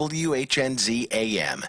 WHNZ AM.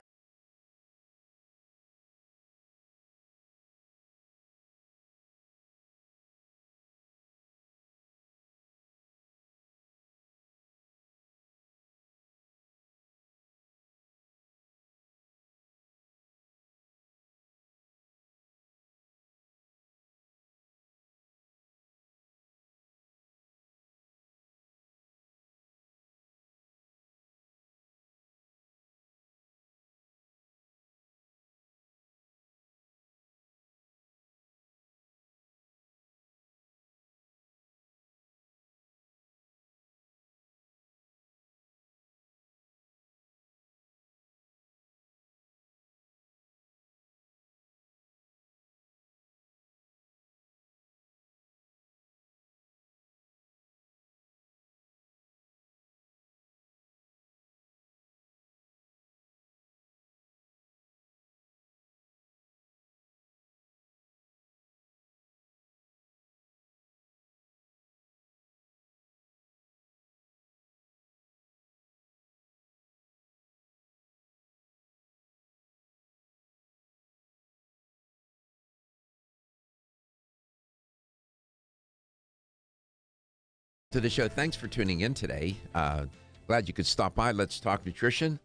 To the show. Thanks for tuning in today. Glad you could stop by. Let's Talk Nutrition.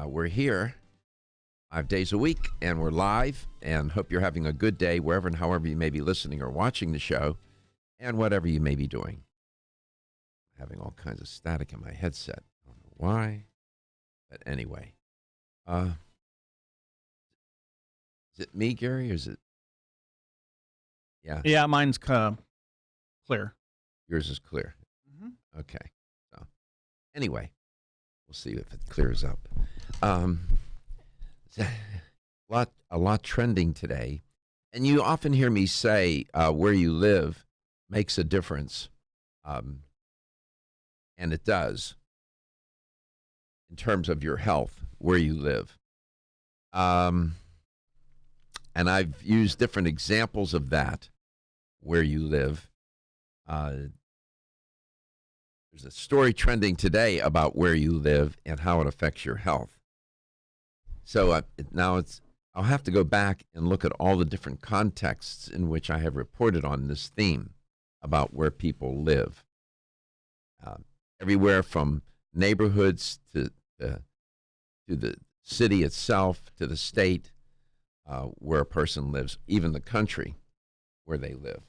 We're here 5 days a week, and we're live, and hope you're having a good day wherever and however you may be listening or watching the show, and whatever you may be doing. Having all kinds of static in my headset. I don't know why, but anyway. Is it me, Gary, or is it? Yeah. Yeah, mine's clear. Yours is clear. Mm-hmm. Okay. So, anyway, we'll see if it clears up. A lot trending today, and you often hear me say where you live makes a difference, and it does in terms of your health, where you live. And I've used different examples of that, where you live. There's a story trending today about where you live and how it affects your health. So I'll have to go back and look at all the different contexts in which I have reported on this theme about where people live. Everywhere from neighborhoods to the city itself, to the state where a person lives, even the country where they live.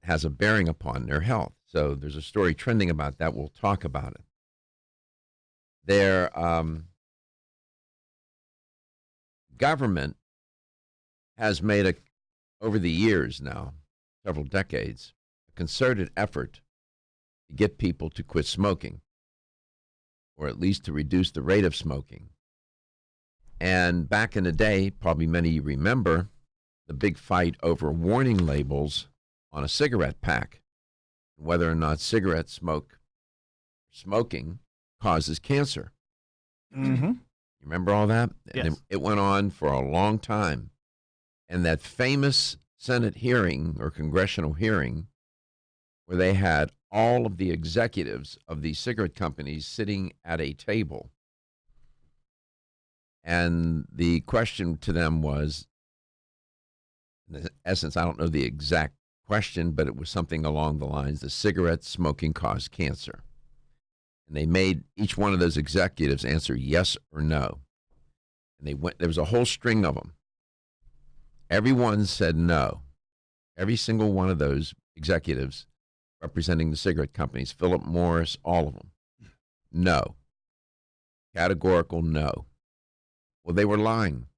Has a bearing upon their health. So there's a story trending about that. We'll talk about it. Their government has made over the years now, several decades, a concerted effort to get people to quit smoking, or at least to reduce the rate of smoking. And back in the day, probably many of you remember the big fight over warning labels on a cigarette pack, whether or not smoking causes cancer. Mm-hmm. You remember all that? Yes. And it went on for a long time. And that famous Senate hearing or congressional hearing where they had all of the executives of these cigarette companies sitting at a table. And the question to them was, in essence, I don't know the exact question, but it was something along the lines, the cigarette smoking caused cancer. And they made each one of those executives answer yes or no. And there was a whole string of them. Everyone said no. Every single one of those executives representing the cigarette companies, Philip Morris, all of them, no. Categorical no. Well, they were lying.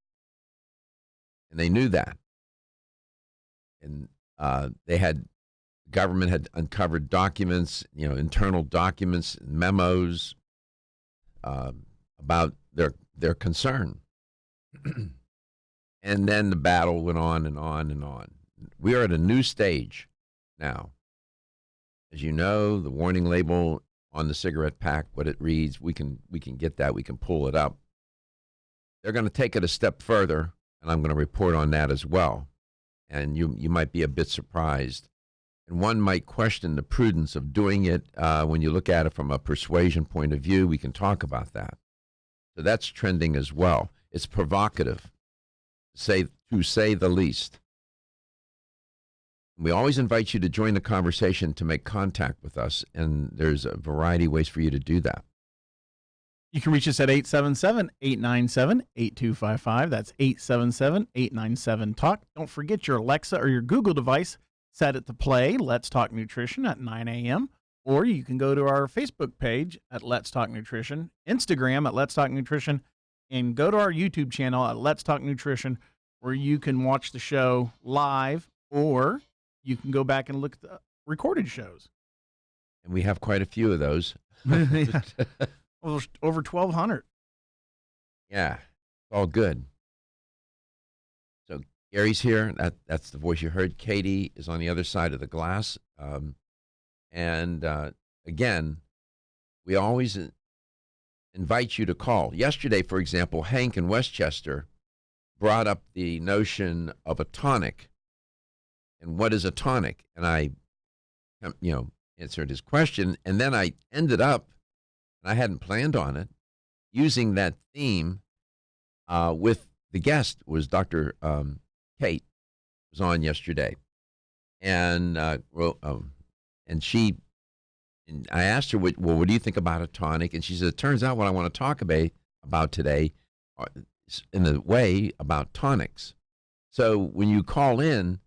And they knew that. And government had uncovered documents, internal documents, memos about their concern. And then the battle went on and on and on. We are at a new stage now. As you know, the warning label on the cigarette pack, what it reads, we can get that, we can pull it up. They're going to take it a step further, and I'm going to report on that as well. And you might be a bit surprised And one might question the prudence of doing it when you look at it from a persuasion point of view. We can talk about that. So that's trending as well. It's provocative, to say the least. We always invite you to join the conversation to make contact with us, and there's a variety of ways for you to do that. You can reach us at 877-897-8255. That's 877-897-TALK. Don't forget your Alexa or your Google device. Set it to play Let's Talk Nutrition at 9 a.m. Or you can go to our Facebook page at Let's Talk Nutrition, Instagram at Let's Talk Nutrition, and go to our YouTube channel at Let's Talk Nutrition, where you can watch the show live, or you can go back and look at the recorded shows. And we have quite a few of those. Well, over 1,200. Yeah, it's all good. So Gary's here. That's the voice you heard. Katie is on the other side of the glass. Again, we always invite you to call. Yesterday, for example, Hank in Westchester brought up the notion of a tonic. And what is a tonic? And I, answered his question. And then I ended up, and I hadn't planned on it, using that theme with the guest was Dr. Kate, was on yesterday. And I asked her, what do you think about a tonic? And she said, it turns out what I want to talk about today in a way about tonics. So when you call in,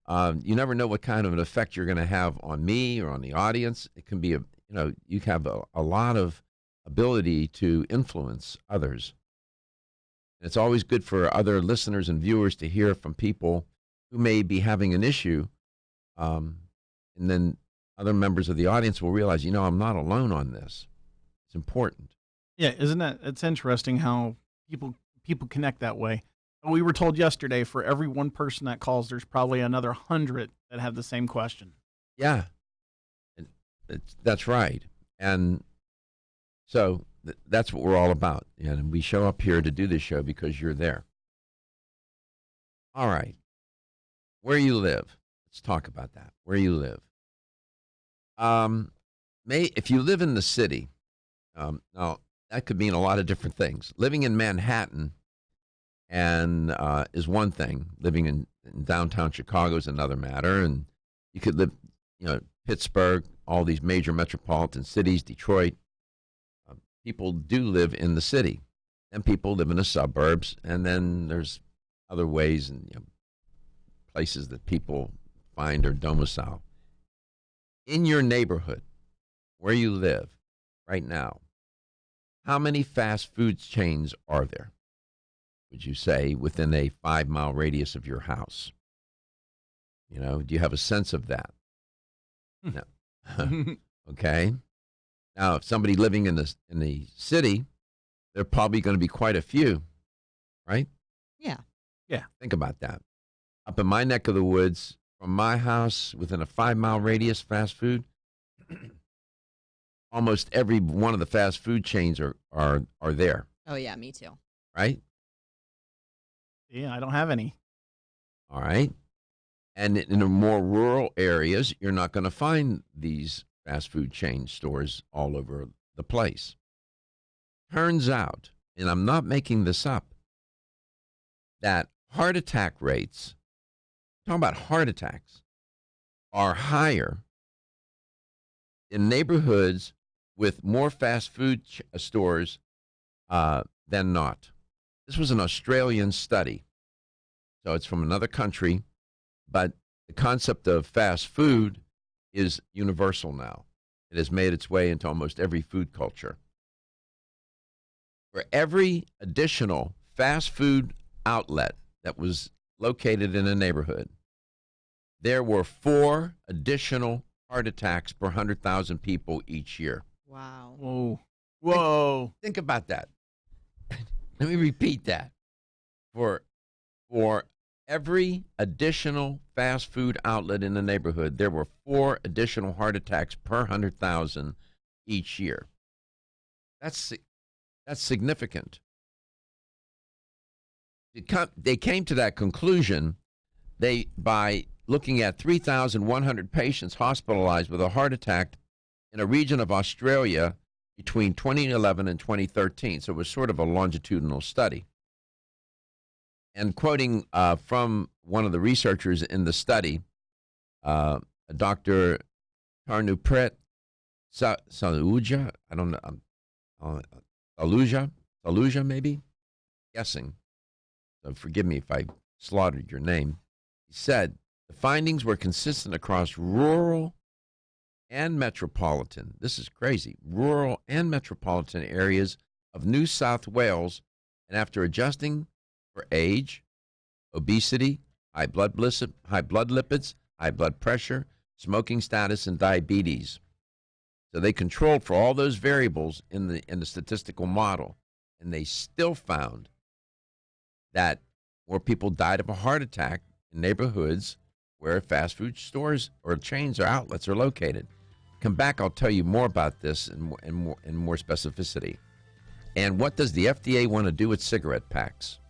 you never know what kind of an effect you're going to have on me or on the audience. It can be, you have a lot of ability to influence others. And it's always good for other listeners and viewers to hear from people who may be having an issue. And then other members of the audience will realize, I'm not alone on this. It's important. Yeah, it's interesting how people connect that way. We were told yesterday for every one person that calls, there's probably another 100 that have the same question. Yeah, that's right. And so that's what we're all about. And we show up here to do this show because you're there. All right. Where you live. Let's talk about that. Where you live. If you live in the city, now that could mean a lot of different things. Living in Manhattan is one thing. Living in downtown Chicago is another matter. And you could live, Pittsburgh, all these major metropolitan cities, Detroit. People do live in the city, and people live in the suburbs. And then there's other ways and places that people find or domicile. In your neighborhood, where you live right now, how many fast food chains are there, would you say, within a 5-mile radius of your house? Do you have a sense of that? No. Okay. Now, if somebody living in the city, there are probably going to be quite a few, right? Yeah. Yeah. Think about that. Up in my neck of the woods, from my house, within a 5-mile radius, fast food, almost every one of the fast food chains are there. Oh, yeah, me too. Right? Yeah, I don't have any. All right. And in the more rural areas, you're not going to find these fast food chain stores all over the place. Turns out, and I'm not making this up, that heart attack rates, talking about heart attacks, are higher in neighborhoods with more fast food stores than not. This was an Australian study, so it's from another country, but the concept of fast food is universal now. It has made its way into almost every food culture. For every additional fast food outlet that was located in a neighborhood, there were 4 additional heart attacks per 100,000 people each year. Wow. Whoa. Think about that. Let me repeat that. For every additional fast food outlet in the neighborhood, there were 4 additional heart attacks per 100,000 each year. That's significant. They came to that conclusion by looking at 3,100 patients hospitalized with a heart attack in a region of Australia between 2011 and 2013. So it was sort of a longitudinal study. And quoting from one of the researchers in the study, Dr. Tarnupret Saluja, I don't know, Saluja maybe? Guessing. So forgive me if I slaughtered your name. He said the findings were consistent across rural and metropolitan, this is crazy, rural and metropolitan areas of New South Wales, and after adjusting for age, obesity, high blood lipids, high blood pressure, smoking status, and diabetes. So they controlled for all those variables in the statistical model, and they still found that more people died of a heart attack in neighborhoods where fast food stores or chains or outlets are located. Come back, I'll tell you more about this in more specificity. And what does the FDA want to do with cigarette packs?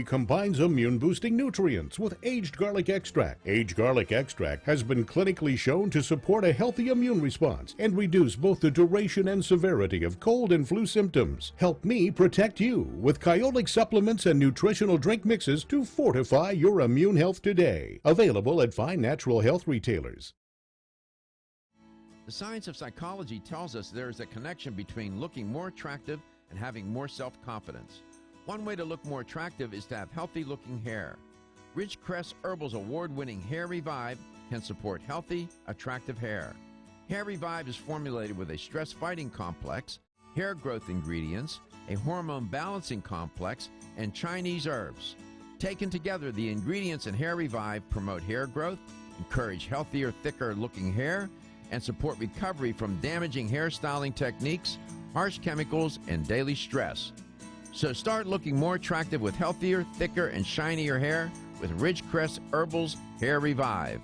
Combines immune-boosting nutrients with aged garlic extract. Aged garlic extract has been clinically shown to support a healthy immune response and reduce both the duration and severity of cold and flu symptoms. Help me protect you with Kyolic supplements and nutritional drink mixes to fortify your immune health today. Available at fine natural health retailers. The science of psychology tells us there is a connection between looking more attractive and having more self-confidence. One way to look more attractive is to have healthy-looking hair. Ridgecrest Herbal's award-winning Hair Revive can support healthy, attractive hair. Hair Revive is formulated with a stress-fighting complex, hair growth ingredients, a hormone balancing complex, and Chinese herbs. Taken together, the ingredients in Hair Revive promote hair growth, encourage healthier, thicker-looking hair, and support recovery from damaging hairstyling techniques, harsh chemicals, and daily stress. So start looking more attractive with healthier, thicker, and shinier hair with Ridgecrest Herbal's Hair Revive.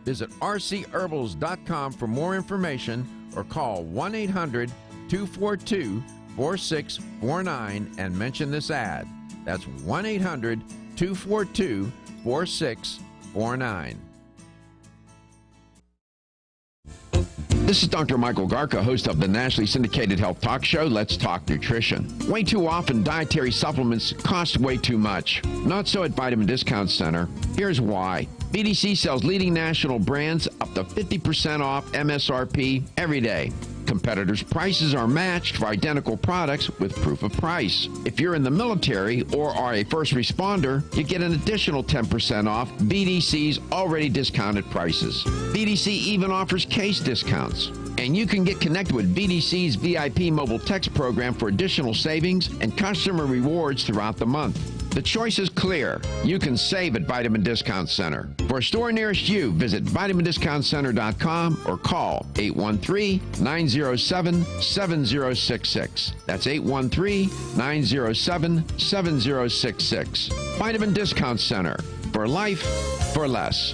Visit rcherbals.com for more information or call 1-800-242-4649 and mention this ad. That's 1-800-242-4649. This is Dr. Michael Garka, host of the nationally syndicated health talk show, Let's Talk Nutrition. Way too often, dietary supplements cost way too much. Not so at Vitamin Discount Center. Here's why. VDC sells leading national brands up to 50% off MSRP every day. Competitors' prices are matched for identical products with proof of price. If you're in the military or are a first responder, you get an additional 10% off VDC's already discounted prices. VDC even offers case discounts. And you can get connected with VDC's VIP mobile text program for additional savings and customer rewards throughout the month. The choice is clear. You can save at Vitamin Discount Center. For a store nearest you, visit vitamindiscountcenter.com or call 813-907-7066. That's 813-907-7066. Vitamin Discount Center. For life, for less.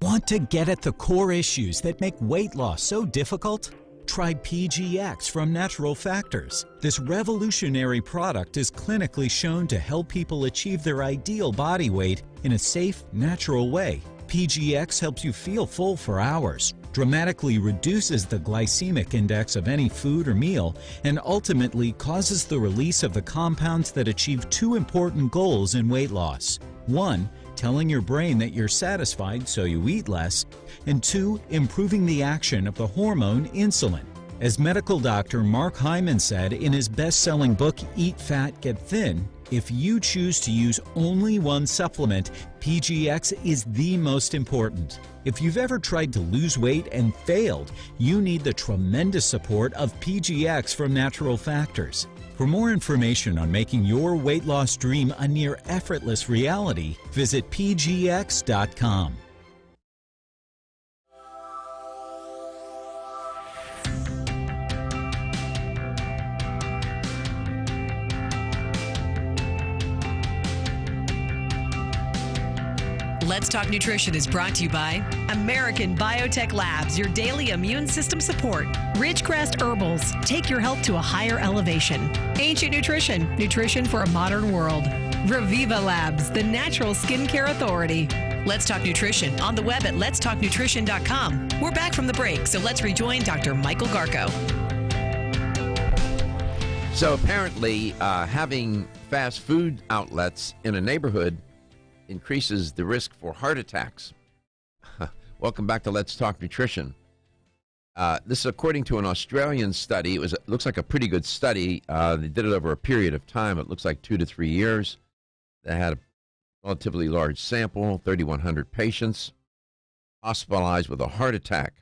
Want to get at the core issues that make weight loss so difficult? Try PGX from Natural Factors. This revolutionary product is clinically shown to help people achieve their ideal body weight in a safe, natural way. PGX helps you feel full for hours, dramatically reduces the glycemic index of any food or meal, and ultimately causes the release of the compounds that achieve two important goals in weight loss. 1, telling your brain that you're satisfied so you eat less, and 2, improving the action of the hormone insulin. As medical doctor Mark Hyman said in his best-selling book, Eat Fat, Get Thin, If you choose to use only one supplement, PGX is the most important. If you've ever tried to lose weight and failed, you need the tremendous support of PGX from Natural Factors. For more information on making your weight loss dream a near effortless reality, visit pgx.com. Let's Talk Nutrition is brought to you by American Biotech Labs, your daily immune system support. Ridgecrest Herbals, take your health to a higher elevation. Ancient Nutrition, nutrition for a modern world. Reviva Labs, the natural skincare authority. Let's Talk Nutrition on the web at letstalknutrition.com. We're back from the break, so let's rejoin Dr. Michael Garko. So apparently, having fast food outlets in a neighborhood increases the risk for heart attacks. Welcome back to Let's Talk Nutrition. This is according to an Australian study. It looks like a pretty good study. They did it over a period of time. It looks like 2 to 3 years. They had a relatively large sample, 3,100 patients hospitalized with a heart attack.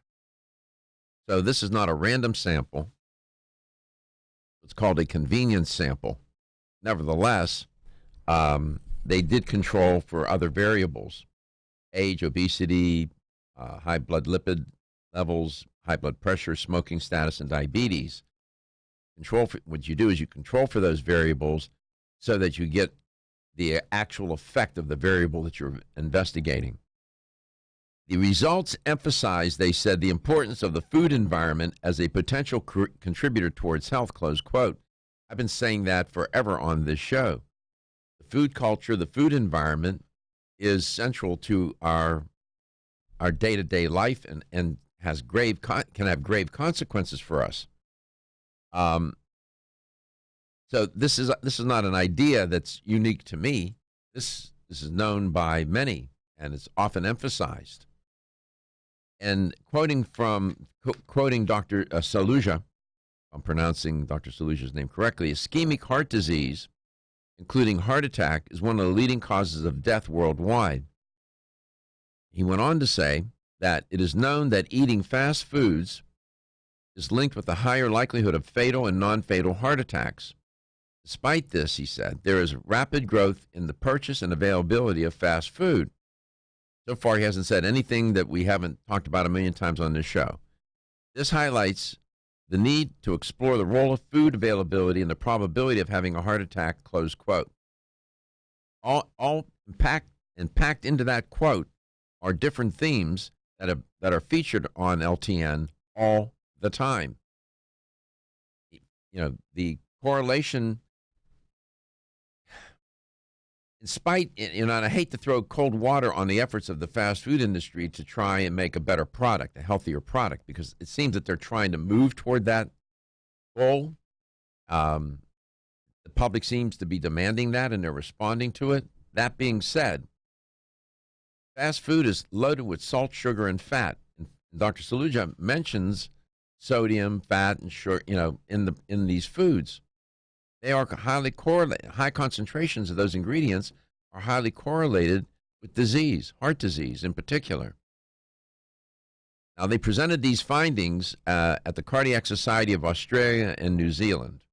So this is not a random sample. It's called a convenience sample. Nevertheless, they did control for other variables: age, obesity, high blood lipid levels, high blood pressure, smoking status, and diabetes. What you do is you control for those variables so that you get the actual effect of the variable that you're investigating. The results emphasize, they said, the importance of the food environment as a potential contributor towards health, close quote. I've been saying that forever on this show. Food culture, the food environment is central to our day-to-day life and has can have grave consequences for us. So this is not an idea that's unique to me. This is known by many, and it's often emphasized. And quoting Dr. Saluja, I'm pronouncing Dr. Saluja's name correctly, ischemic heart disease, including heart attack, is one of the leading causes of death worldwide. He went on to say that it is known that eating fast foods is linked with a higher likelihood of fatal and non-fatal heart attacks. Despite this, he said, there is rapid growth in the purchase and availability of fast food. So far, he hasn't said anything that we haven't talked about a million times on this show. This highlights the need to explore the role of food availability and the probability of having a heart attack, close quote. All packed into that quote are different themes that are featured on LTN all the time. You know, the correlation, and I hate to throw cold water on the efforts of the fast food industry to try and make a better product, a healthier product, because it seems that they're trying to move toward that goal. The public seems to be demanding that, and they're responding to it. That being said, fast food is loaded with salt, sugar, and fat. And Dr. Saluja mentions sodium, fat, and sugar, in these foods. They are highly correlated. High concentrations of those ingredients are highly correlated with disease, heart disease in particular. Now, they presented these findings at the Cardiac Society of Australia and New Zealand.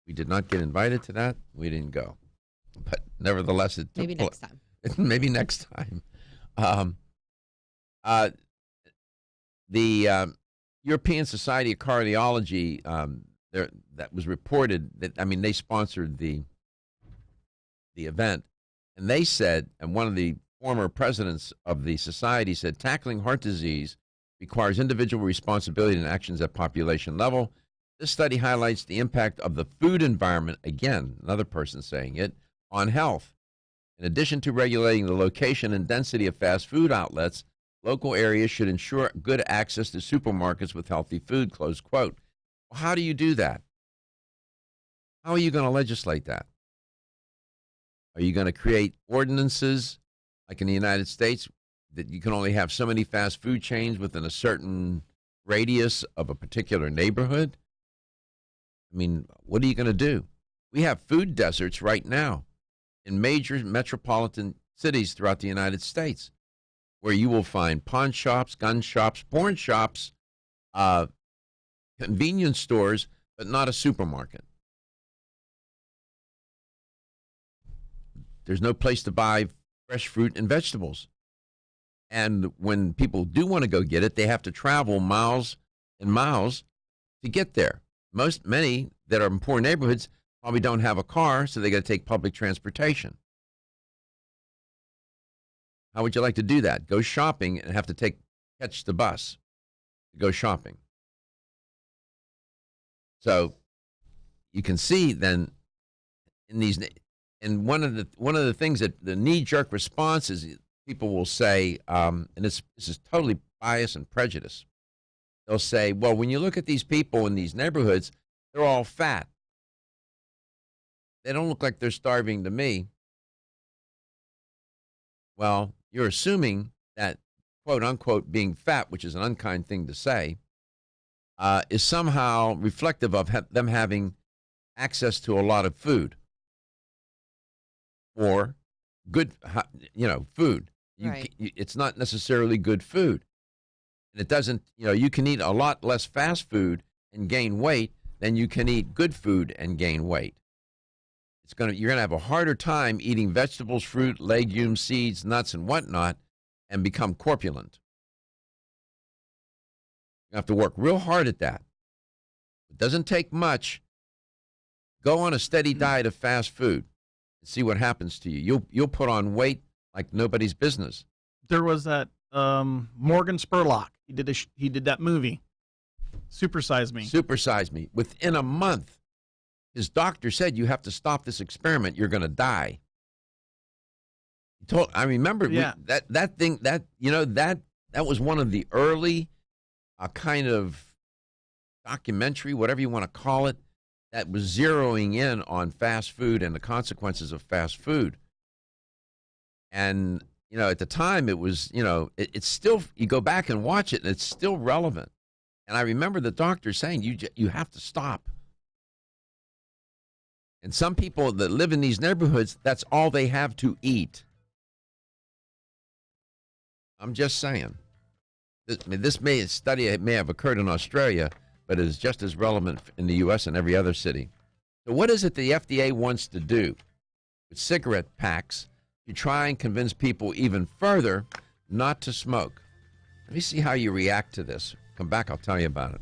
We did not get invited to that. We didn't go. But nevertheless, it took maybe next time. Maybe next time. The European Society of Cardiology, that was reported that, they sponsored the event, and they said, and one of the former presidents of the society said, tackling heart disease requires individual responsibility and actions at population level. This study highlights the impact of the food environment, again, another person saying it, on health. In addition to regulating the location and density of fast food outlets, local areas should ensure good access to supermarkets with healthy food, close quote. Well, how do you do that? How are you going to legislate that? Are you going to create ordinances like in the United States that you can only have so many fast food chains within a certain radius of a particular neighborhood? What are you going to do? We have food deserts right now. in major metropolitan cities throughout the United States, where you will find pawn shops, gun shops, porn shops, convenience stores, but not a supermarket. There's no place to buy fresh fruit and vegetables. And when people do want to go get it, they have to travel miles and miles to get there. Many that are in poor neighborhoods probably don't have a car, so they got to take public transportation. How would you like to do that? Go shopping and have to catch the bus to go shopping. So you can see then in these, and one of the things that the knee-jerk response is, people will say, and this is totally bias and prejudice. They'll say, well, when you look at these people in these neighborhoods, they're all fat. They don't look like they're starving to me. Well, you're assuming that, quote unquote, being fat, which is an unkind thing to say, is somehow reflective of them having access to a lot of food or good, food. Right. It's not necessarily good food. And it doesn't, you can eat a lot less fast food and gain weight than you can eat good food and gain weight. You're going to have a harder time eating vegetables, fruit, legumes, seeds, nuts, and whatnot, and become corpulent. You have to work real hard at that. It doesn't take much. Go on a steady diet of fast food and see what happens to you. You'll put on weight like nobody's business. There was that Morgan Spurlock. He did that movie, Super Size Me. Super Size Me. Within a month, his doctor said, you have to stop this experiment. You're going to die. I remember that was one of the early kind of documentary, whatever you want to call it, that was zeroing in on fast food and the consequences of fast food. And, at the time it was, it's still, you go back and watch it and it's still relevant. And I remember the doctor saying, you have to stop. And some people that live in these neighborhoods, that's all they have to eat. I'm just saying. This study may have occurred in Australia, but it is just as relevant in the U.S. and every other city. So what is it the FDA wants to do with cigarette packs to try and convince people even further not to smoke? Let me see how you react to this. Come back, I'll tell you about it.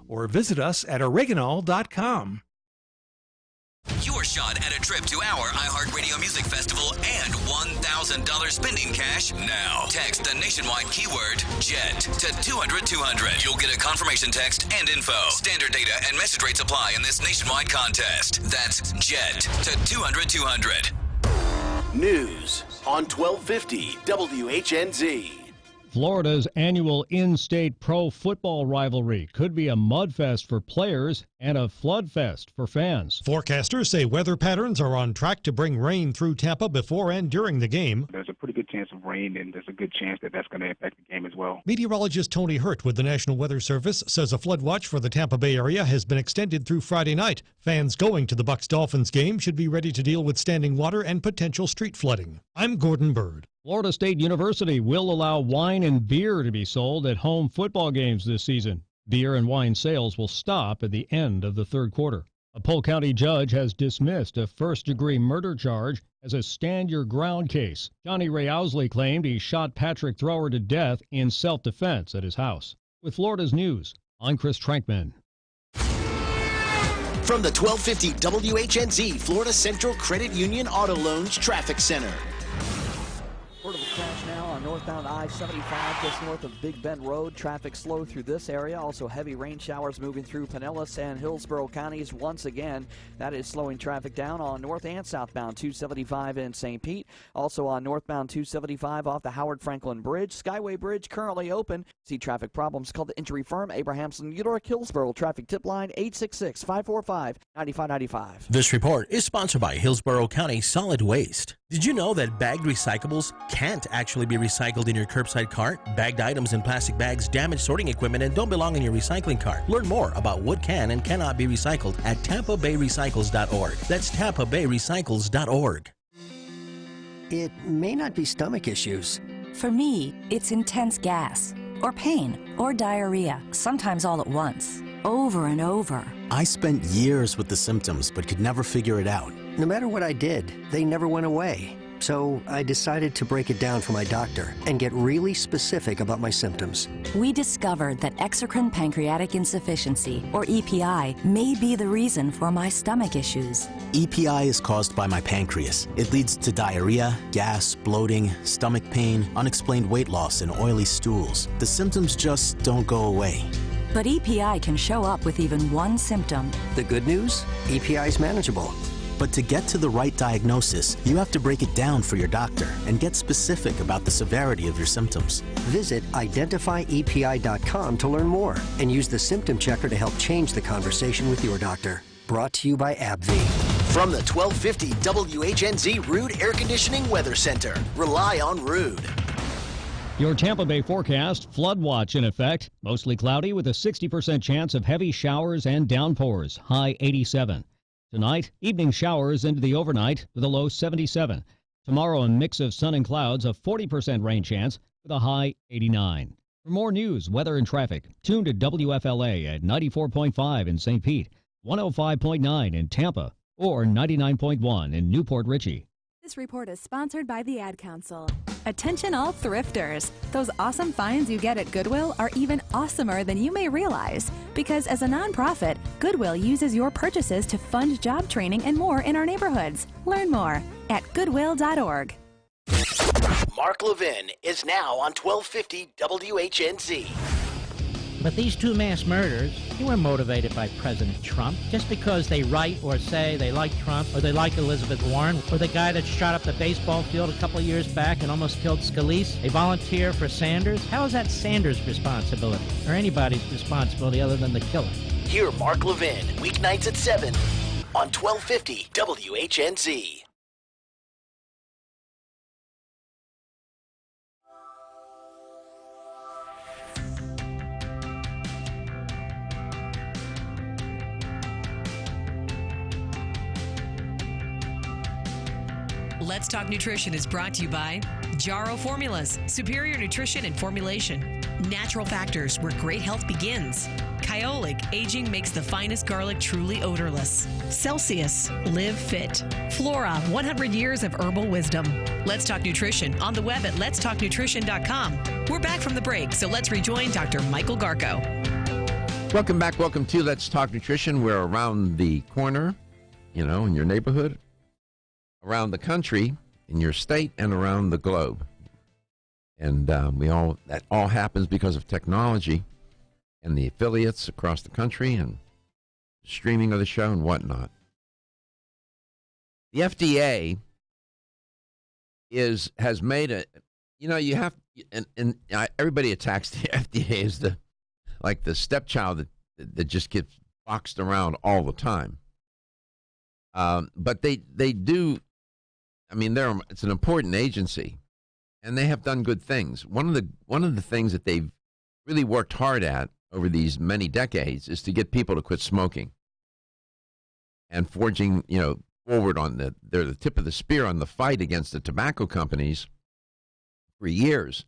Or visit us at oregonol.com. Your shot at a trip to our iHeartRadio Music Festival and $1,000 spending cash now. Text the nationwide keyword JET to 200-200. You'll get a confirmation text and info. Standard data and message rates apply in this nationwide contest. That's JET to 200-200. News on 1250 WHNZ. Florida's annual in-state pro football rivalry could be a mudfest for players and a floodfest for fans. Forecasters say weather patterns are on track to bring rain through Tampa before and during the game. There's a pretty good chance of rain, and there's a good chance that that's going to impact the game as well. Meteorologist Tony Hurt with the National Weather Service says a flood watch for the Tampa Bay area has been extended through Friday night. Fans going to the Bucs-Dolphins game should be ready to deal with standing water and potential street flooding. I'm Gordon Bird. Florida State University will allow wine and beer to be sold at home football games this season. Beer and wine sales will stop at the end of the third quarter. A Polk County judge has dismissed a first-degree murder charge as a stand-your-ground case. Johnny Ray Owsley claimed he shot Patrick Thrower to death in self-defense at his house. With Florida's news, I'm Chris Trankman. From the 1250 WHNZ Florida Central Credit Union Auto Loans Traffic Center. Report of a crash now on northbound I-75 just north of Big Bend Road. Traffic slow through this area. Also heavy rain showers moving through Pinellas and Hillsborough counties once again. That is slowing traffic down on north and southbound 275 in St. Pete. Also on northbound 275 off the Howard Franklin Bridge. Skyway Bridge currently open. See traffic problems, call the injury firm Abrahamson Udork Hillsborough. Traffic tip line 866-545-9595. This report is sponsored by Hillsborough County Solid Waste. Did you know that bagged recyclables can't actually be recycled in your curbside cart? Bagged items in plastic bags damage sorting equipment and don't belong in your recycling cart. Learn more about what can and cannot be recycled at TampaBayRecycles.org. That's TampaBayRecycles.org. It may not be stomach issues. For me, it's intense gas, or pain, or diarrhea, sometimes all at once, over and over. I spent years with the symptoms but could never figure it out. No matter what I did, they never went away. So I decided to break it down for my doctor and get really specific about my symptoms. We discovered that exocrine pancreatic insufficiency, or EPI, may be the reason for my stomach issues. EPI is caused by my pancreas. It leads to diarrhea, gas, bloating, stomach pain, unexplained weight loss, and oily stools. The symptoms just don't go away. But EPI can show up with even one symptom. The good news? EPI is manageable. But to get to the right diagnosis, you have to break it down for your doctor and get specific about the severity of your symptoms. Visit identifyepi.com to learn more and use the symptom checker to help change the conversation with your doctor. Brought to you by AbbVie. From the 1250 WHNZ Rude Air Conditioning Weather Center. Rely on Rude. Your Tampa Bay forecast, flood watch in effect. Mostly cloudy with a 60% chance of heavy showers and downpours. High 87. Tonight, evening showers into the overnight with a low 77. Tomorrow, a mix of sun and clouds, a 40% rain chance with a high 89. For more news, weather, and traffic, tune to WFLA at 94.5 in St. Pete, 105.9 in Tampa, or 99.1 in Newport Richey. This report is sponsored by the Ad Council. Attention all thrifters. Those awesome finds you get at Goodwill are even awesomer than you may realize. Because as a nonprofit, Goodwill uses your purchases to fund job training and more in our neighborhoods. Learn more at goodwill.org. Mark Levin is now on 1250 WHNZ. But these two mass murders, they were motivated by President Trump just because they write or say they like Trump or they like Elizabeth Warren or the guy that shot up the baseball field a couple of years back and almost killed Scalise, a volunteer for Sanders. How is that Sanders' responsibility or anybody's responsibility other than the killer? Hear Mark Levin, weeknights at 7 on 1250 WHNZ. Let's Talk Nutrition is brought to you by Jarrow Formulas, superior nutrition and formulation. Natural Factors, where great health begins. Kyolic, aging makes the finest garlic truly odorless. Celsius, live fit. Flora, 100 years of herbal wisdom. Let's Talk Nutrition on the web at letstalknutrition.com. We're back from the break, so let's rejoin Dr. Michael Garko. Welcome back. Welcome to Let's Talk Nutrition. We're around the corner, in your neighborhood, around the country, in your state, and around the globe. And that all happens because of technology and the affiliates across the country and streaming of the show and whatnot. The FDA has made everybody attacks the FDA as the stepchild that just gets boxed around all the time. But they do. It's an important agency, and they have done good things. One of the things that they've really worked hard at over these many decades is to get people to quit smoking, and forging, forward on they're the tip of the spear on the fight against the tobacco companies for years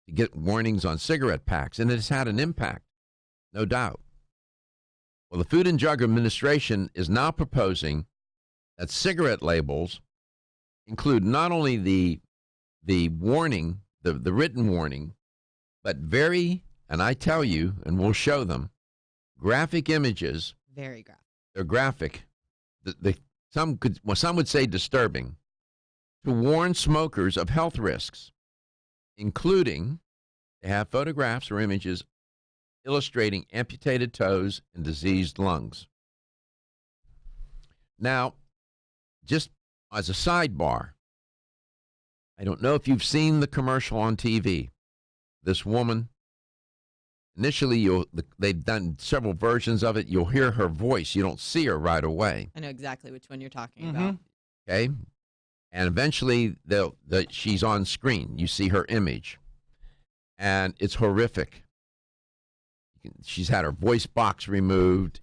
to get warnings on cigarette packs, and it has had an impact, no doubt. Well, the Food and Drug Administration is now proposing that cigarette labels include not only the warning, the written warning, but and I tell you, and we'll show them, graphic images. Very graphic. They're graphic. Some would say disturbing, to warn smokers of health risks, including they have photographs or images illustrating amputated toes and diseased lungs. Now, just as a sidebar, I don't know if you've seen the commercial on TV. This woman, initially, they've done several versions of it. You'll hear her voice. You don't see her right away. I know exactly which one you're talking about. Okay? And eventually, she's on screen. You see her image. And it's horrific. She's had her voice box removed.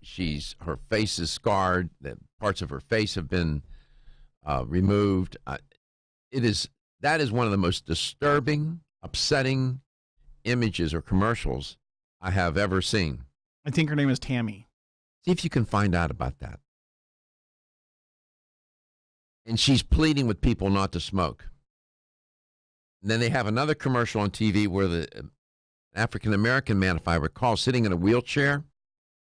Her face is scarred. The parts of her face have been removed. That is one of the most disturbing, upsetting images or commercials I have ever seen. I think her name is Tammy. See if you can find out about that. And she's pleading with people not to smoke. And then they have another commercial on TV where the African-American man, if I recall, sitting in a wheelchair.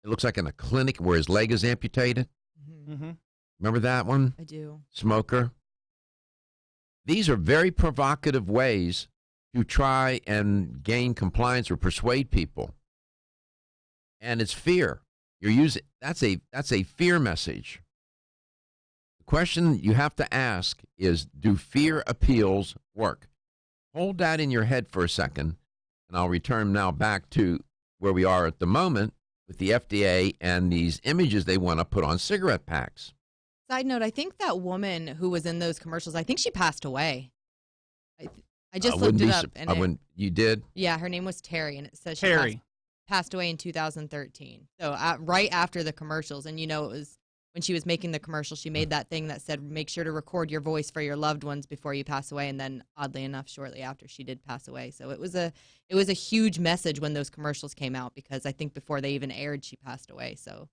It looks like in a clinic where his leg is amputated. Mm-hmm. Remember that one? I do. Smoker. These are very provocative ways to try and gain compliance or persuade people. And it's fear. That's a fear message. The question you have to ask is, do fear appeals work? Hold that in your head for a second, and I'll return now back to where we are at the moment with the FDA and these images they want to put on cigarette packs. Side note, I think that woman who was in those commercials, I think she passed away. I just looked it up. You did? Yeah, her name was Terry, and it says she passed away in 2013. So right after the commercials, and it was when she was making the commercial, she made that thing that said, make sure to record your voice for your loved ones before you pass away. And then oddly enough, shortly after, she did pass away. So it was a huge message when those commercials came out, because I think before they even aired, she passed away. So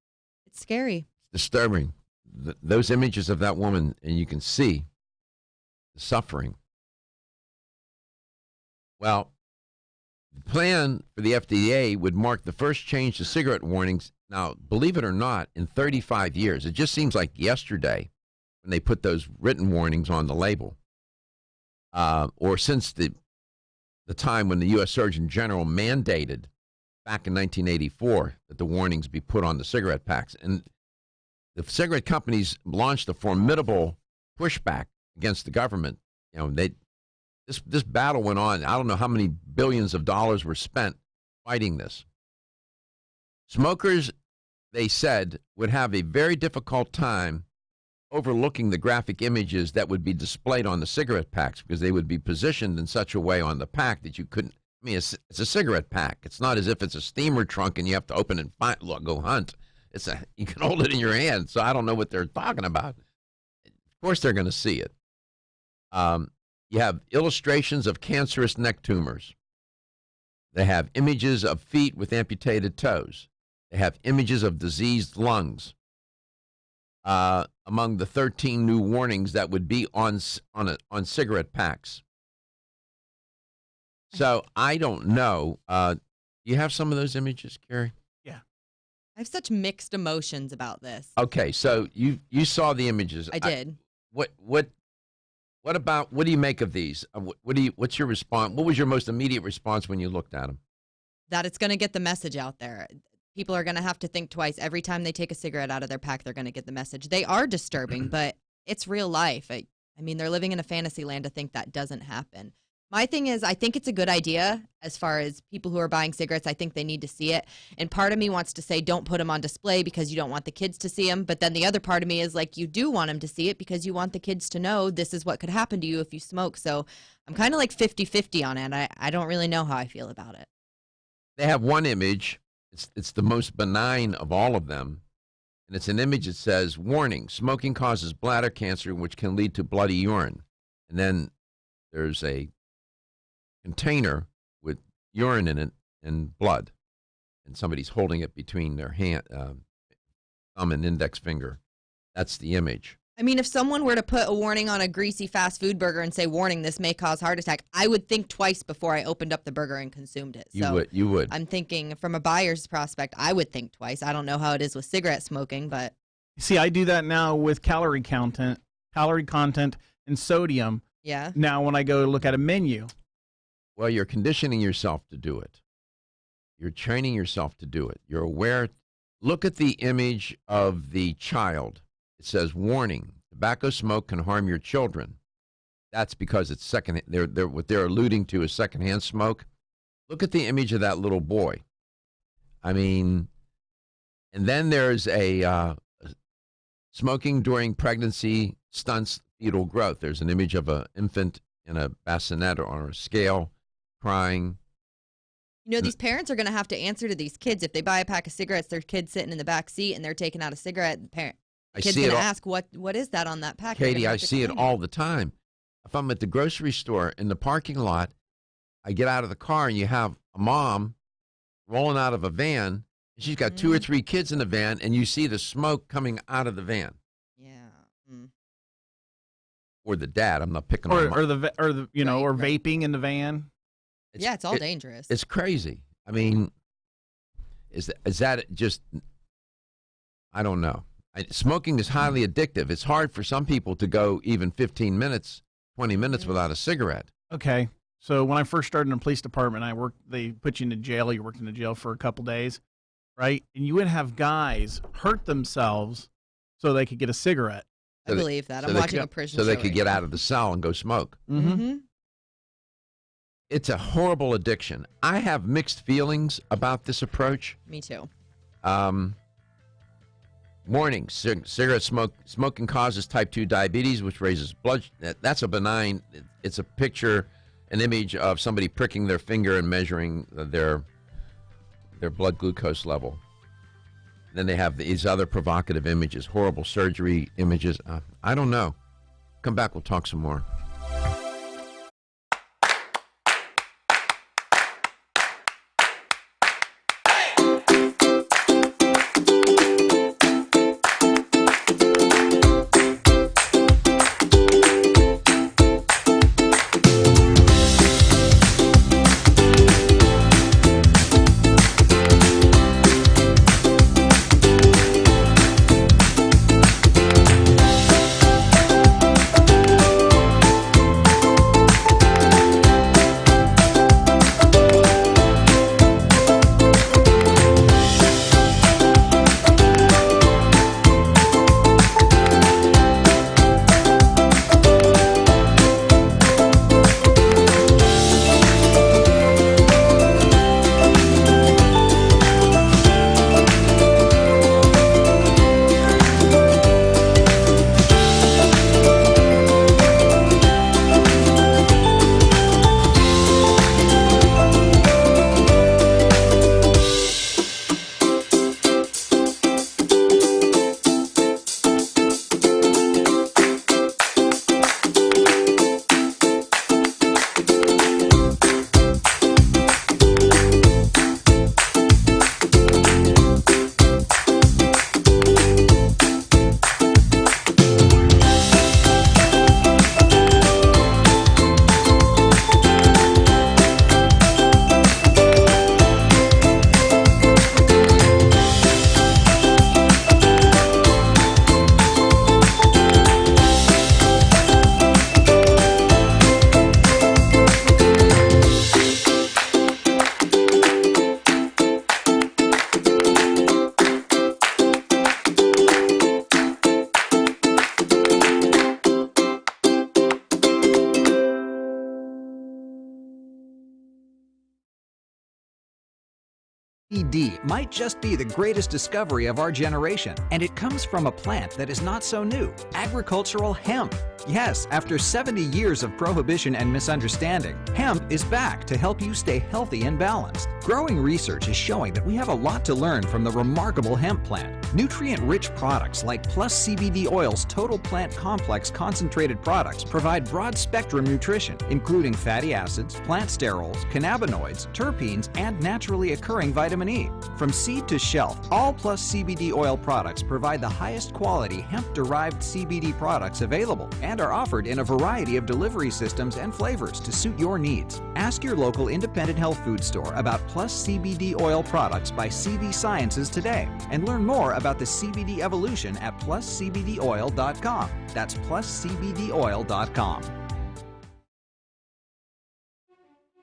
it's scary. It's disturbing. Those images of that woman, and you can see the suffering. Well, the plan for the FDA would mark the first change to cigarette warnings. Now, believe it or not, in 35 years, it just seems like yesterday when they put those written warnings on the label, or since the time when the U.S. Surgeon General mandated back in 1984 that the warnings be put on the cigarette packs. And the cigarette companies launched a formidable pushback against the government. This battle went on. I don't know how many billions of dollars were spent fighting this. Smokers, they said, would have a very difficult time overlooking the graphic images that would be displayed on the cigarette packs, because they would be positioned in such a way on the pack that you couldn't. I mean, it's a cigarette pack. It's not as if it's a steamer trunk and you have to open and go hunt. You can hold it in your hand, so I don't know what they're talking about. Of course they're going to see it. You have illustrations of cancerous neck tumors. They have images of feet with amputated toes. They have images of diseased lungs. Among the 13 new warnings that would be on cigarette packs. So I don't know. Do you have some of those images, Carrie? Yeah. I have such mixed emotions about this. Okay, so you saw the images. I did. What do you make of these? What's your response? What was your most immediate response when you looked at them? That it's going to get the message out there. People are going to have to think twice. Every time they take a cigarette out of their pack, they're going to get the message. They are disturbing, but it's real life. I mean, they're living in a fantasy land to think that doesn't happen. My thing is, I think it's a good idea as far as people who are buying cigarettes. I think they need to see it. And part of me wants to say, don't put them on display because you don't want the kids to see them. But then the other part of me is like, you do want them to see it because you want the kids to know this is what could happen to you if you smoke. So I'm kind of like 50-50 on it. I don't really know how I feel about it. They have one image. It's the most benign of all of them. And it's an image that says, warning, smoking causes bladder cancer, which can lead to bloody urine. And then there's a container with urine in it and blood. And somebody's holding it between their thumb and index finger. That's the image. I mean, if someone were to put a warning on a greasy fast food burger and say, warning, this may cause heart attack, I would think twice before I opened up the burger and consumed it. You would. I'm thinking from a buyer's prospect, I would think twice. I don't know how it is with cigarette smoking, but. See, I do that now with calorie content, and sodium. Yeah. Now when I go look at a menu. Well, you're conditioning yourself to do it. You're training yourself to do it. You're aware. Look at the image of the child. It says, warning, tobacco smoke can harm your children. That's because it's second. What they're alluding to is secondhand smoke. Look at the image of that little boy. I mean, and then there's a smoking during pregnancy stunts fetal growth. There's an image of an infant in a bassinet or on a scale crying. You know, these parents are going to have to answer to these kids. If they buy a pack of cigarettes, their kid's sitting in the back seat and they're taking out a cigarette, the kid's going to ask, what is that on that pack? Katie, I see it all the time. If I'm at the grocery store in the parking lot, I get out of the car and you have a mom rolling out of a van. And she's got 2 or 3 kids in the van, and you see the smoke coming out of the van. Yeah. Or the dad. I'm not picking on or vaping in the van. It's all dangerous. It's crazy. I mean, is that just? I don't know. Smoking is highly addictive. It's hard for some people to go even 15 minutes, 20 minutes without a cigarette. Okay. So when I first started in the police department, they put you in jail. You worked in the jail for a couple days, right? And you would have guys hurt themselves so they could get a cigarette. I believe that. I'm watching a prison show. So they could get out of the cell and go smoke. Mm-hmm. It's a horrible addiction. I have mixed feelings about this approach. Me too. Warning, cigarette smoking causes type 2 diabetes, which raises blood. That's a benign. It's a picture, an image of somebody pricking their finger and measuring their blood glucose level. Then they have these other provocative images, horrible surgery images. I don't know. Come back, we'll talk some more. CBD might just be the greatest discovery of our generation, and it comes from a plant that is not so new, agricultural hemp. Yes, after 70 years of prohibition and misunderstanding, hemp is back to help you stay healthy and balanced. Growing research is showing that we have a lot to learn from the remarkable hemp plant. Nutrient-rich products like Plus CBD Oil's Total Plant Complex concentrated products provide broad-spectrum nutrition, including fatty acids, plant sterols, cannabinoids, terpenes, and naturally occurring vitamin E. From seed to shelf, all Plus CBD Oil products provide the highest quality hemp-derived CBD products available and are offered in a variety of delivery systems and flavors to suit your needs. Ask your local independent health food store about Plus CBD Oil products by CV Sciences today and learn more about the CBD evolution at pluscbdoil.com. That's pluscbdoil.com.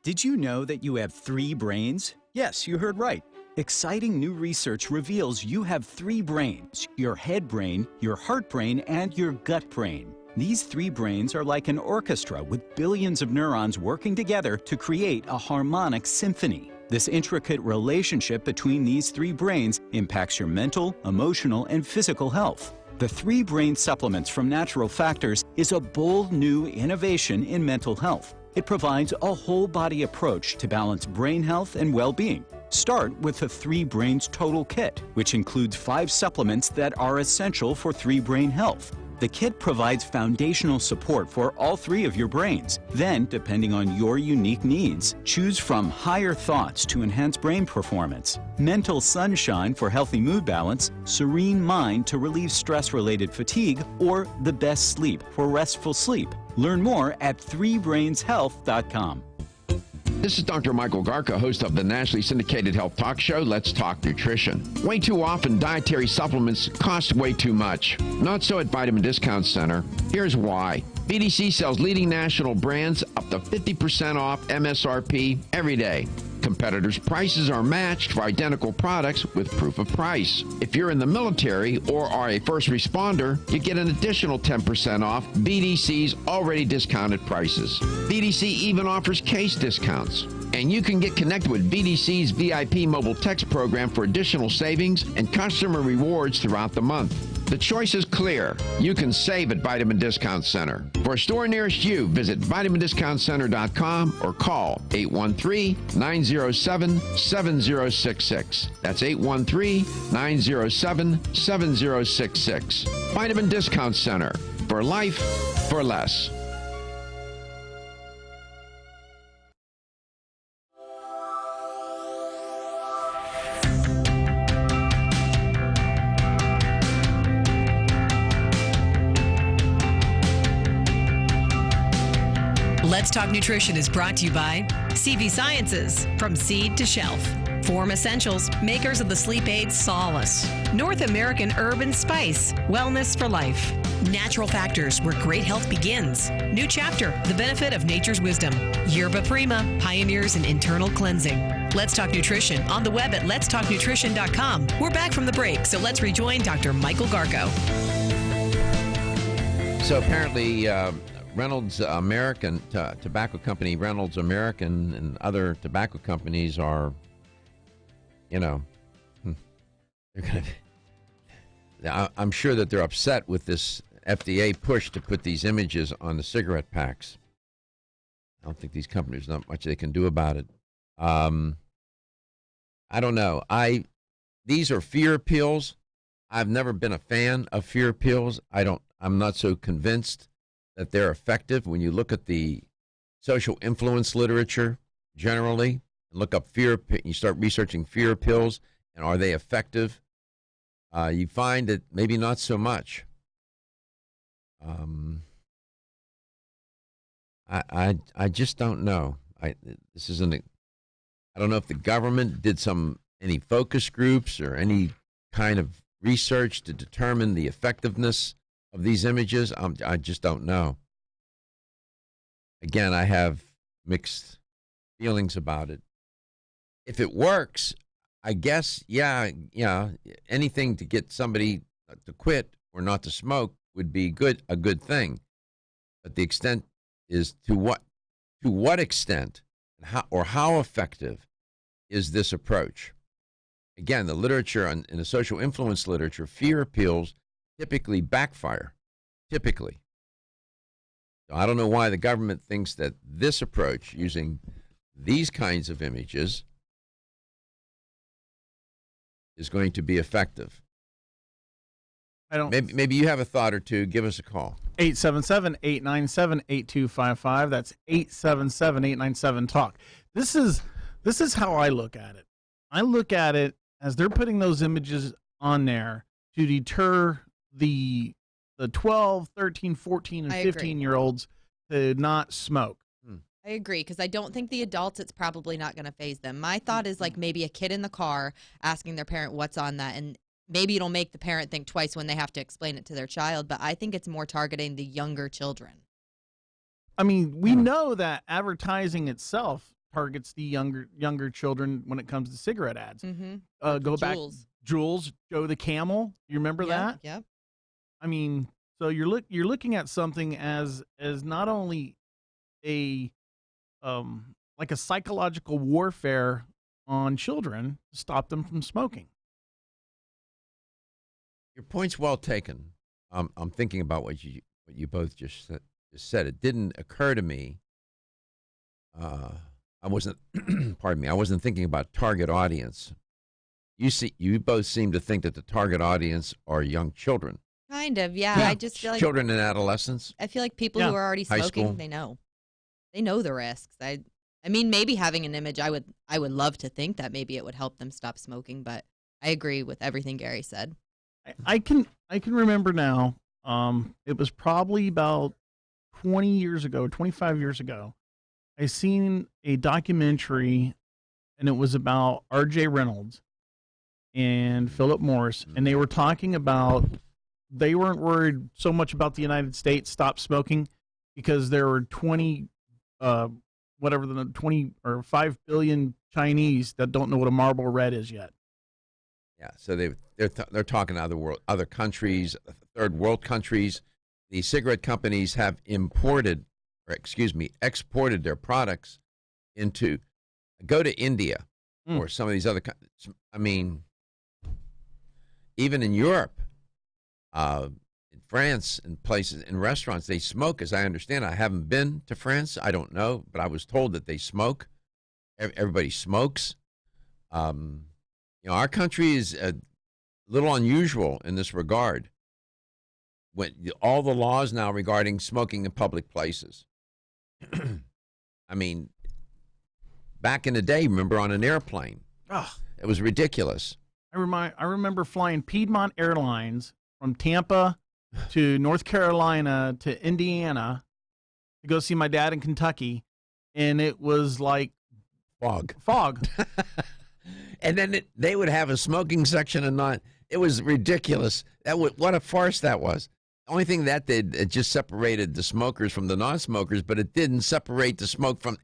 Did you know that you have 3 brains? Yes, you heard right. Exciting new research reveals you have 3 brains: your head brain, your heart brain, and your gut brain. These 3 brains are like an orchestra with billions of neurons working together to create a harmonic symphony. This intricate relationship between these 3 brains impacts your mental, emotional, and physical health. The 3 Brain Supplements from Natural Factors is a bold new innovation in mental health. It provides a whole-body approach to balance brain health and well-being. Start with the 3 Brains Total Kit, which includes 5 supplements that are essential for 3 brain health. The kit provides foundational support for all 3 of your brains. Then, depending on your unique needs, choose from Higher Thoughts to enhance brain performance, Mental Sunshine for healthy mood balance, Serene Mind to relieve stress-related fatigue, or The Best Sleep for restful sleep. Learn more at 3brainshealth.com. This is Dr. Michael Garka, host of the nationally syndicated health talk show, Let's Talk Nutrition. Way too often, dietary supplements cost way too much. Not so at Vitamin Discount Center. Here's why. BDC sells leading national brands up to 50% off MSRP every day. Competitors' prices are matched for identical products with proof of price. If you're in the military or are a first responder, you get an additional 10% off BDC's already discounted prices. BDC even offers case discounts. And you can get connected with BDC's VIP mobile text program for additional savings and customer rewards throughout the month. The choice is clear. You can save at Vitamin Discount Center. For a store nearest you, visit vitamindiscountcenter.com or call 813-907-7066. That's 813-907-7066. Vitamin Discount Center. For life, for less. Let's Talk Nutrition is brought to you by CV Sciences, from seed to shelf. Form Essentials, makers of the sleep aid Solace. North American Herb and Spice, wellness for life. Natural Factors, where great health begins. New chapter, the benefit of nature's wisdom. Yerba Prima, pioneers in internal cleansing. Let's Talk Nutrition, on the web at letstalknutrition.com. We're back from the break, so let's rejoin Dr. Michael Garko. So apparently, Reynolds American tobacco company, Reynolds American, and other tobacco companies are, they're going to. I'm sure that they're upset with this FDA push to put these images on the cigarette packs. I don't think these companies, not much they can do about it. I don't know. These are fear pills. I've never been a fan of fear pills. I'm not so convinced that they're effective. When you look at the social influence literature generally, and look up you start researching fear pills, and are they effective? You find that maybe not so much. I just don't know. I don't know if the government did any focus groups or any kind of research to determine the effectiveness of these images. I just don't know. Again, I have mixed feelings about it. If it works, I guess, anything to get somebody to quit or not to smoke would be a good thing. But the extent is to what extent, and how effective is this approach? Again, the literature in the social influence literature, fear appeals typically backfire. Typically. So I don't know why the government thinks that this approach, using these kinds of images, is going to be effective. Maybe you have a thought or two. Give us a call. 877-897-8255. That's 877-897-TALK. This is how I look at it. I look at it as they're putting those images on there to deter the 12, 13, 14, and 15-year-olds to not smoke. I agree, because I don't think the adults, it's probably not going to faze them. My thought is like maybe a kid in the car asking their parent what's on that, and maybe it'll make the parent think twice when they have to explain it to their child, but I think it's more targeting the younger children. I mean, we know that advertising itself targets the younger children when it comes to cigarette ads. Mm-hmm. Go back, Jules, Joe the Camel. You remember that? Yep. I mean, so you're looking at something as not only a like a psychological warfare on children to stop them from smoking. Your point's well taken. I'm thinking about what you both just said. It didn't occur to me. I wasn't. Pardon me. I wasn't thinking about target audience. You both seem to think that the target audience are young children. Kind of, yeah. I just feel like children and adolescents. I feel like people who are already smoking, they know the risks. I mean, maybe having an image, I would love to think that maybe it would help them stop smoking, but I agree with everything Gary said. I can remember now. It was probably about 20 years ago, 25 years ago. I seen a documentary, and it was about R.J. Reynolds and Philip Morris, and they were talking about they weren't worried so much about the United States stop smoking because there were 20 or 5 billion Chinese that don't know what a Marlboro Red is yet. Yeah, so they're talking other countries, third world countries. The cigarette companies have exported their products go to India or some of these other countries. I mean, even in Europe, in France, in places, in restaurants, they smoke, as I understand. I haven't been to France. I don't know, but I was told that they smoke. Everybody smokes. Our country is a little unusual in this regard. When all the laws now regarding smoking in public places. I mean, back in the day, remember on an airplane, it was ridiculous. I remember flying Piedmont Airlines from Tampa to North Carolina to Indiana to go see my dad in Kentucky, and it was like fog. And then they would have a smoking section and not. It was ridiculous. What a farce that was. The only thing that did, it just separated the smokers from the non-smokers, but it didn't separate the smoke from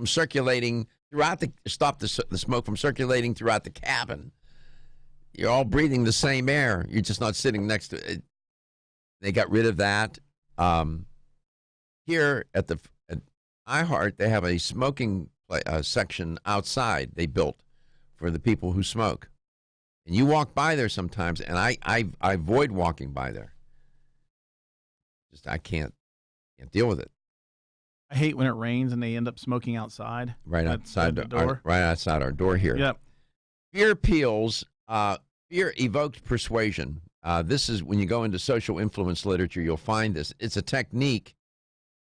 circulating throughout stop the smoke from circulating throughout the cabin. You're all breathing the same air. You're just not sitting next to it. They got rid of that. Here at iHeart, they have a smoking section outside they built for the people who smoke. And you walk by there sometimes, and I avoid walking by there. I can't deal with it. I hate when it rains and they end up smoking outside. Right outside the door. Right outside our door here. Yep. Fear appeals. Fear evoked persuasion. This is when you go into social influence literature, you'll find this. It's a technique.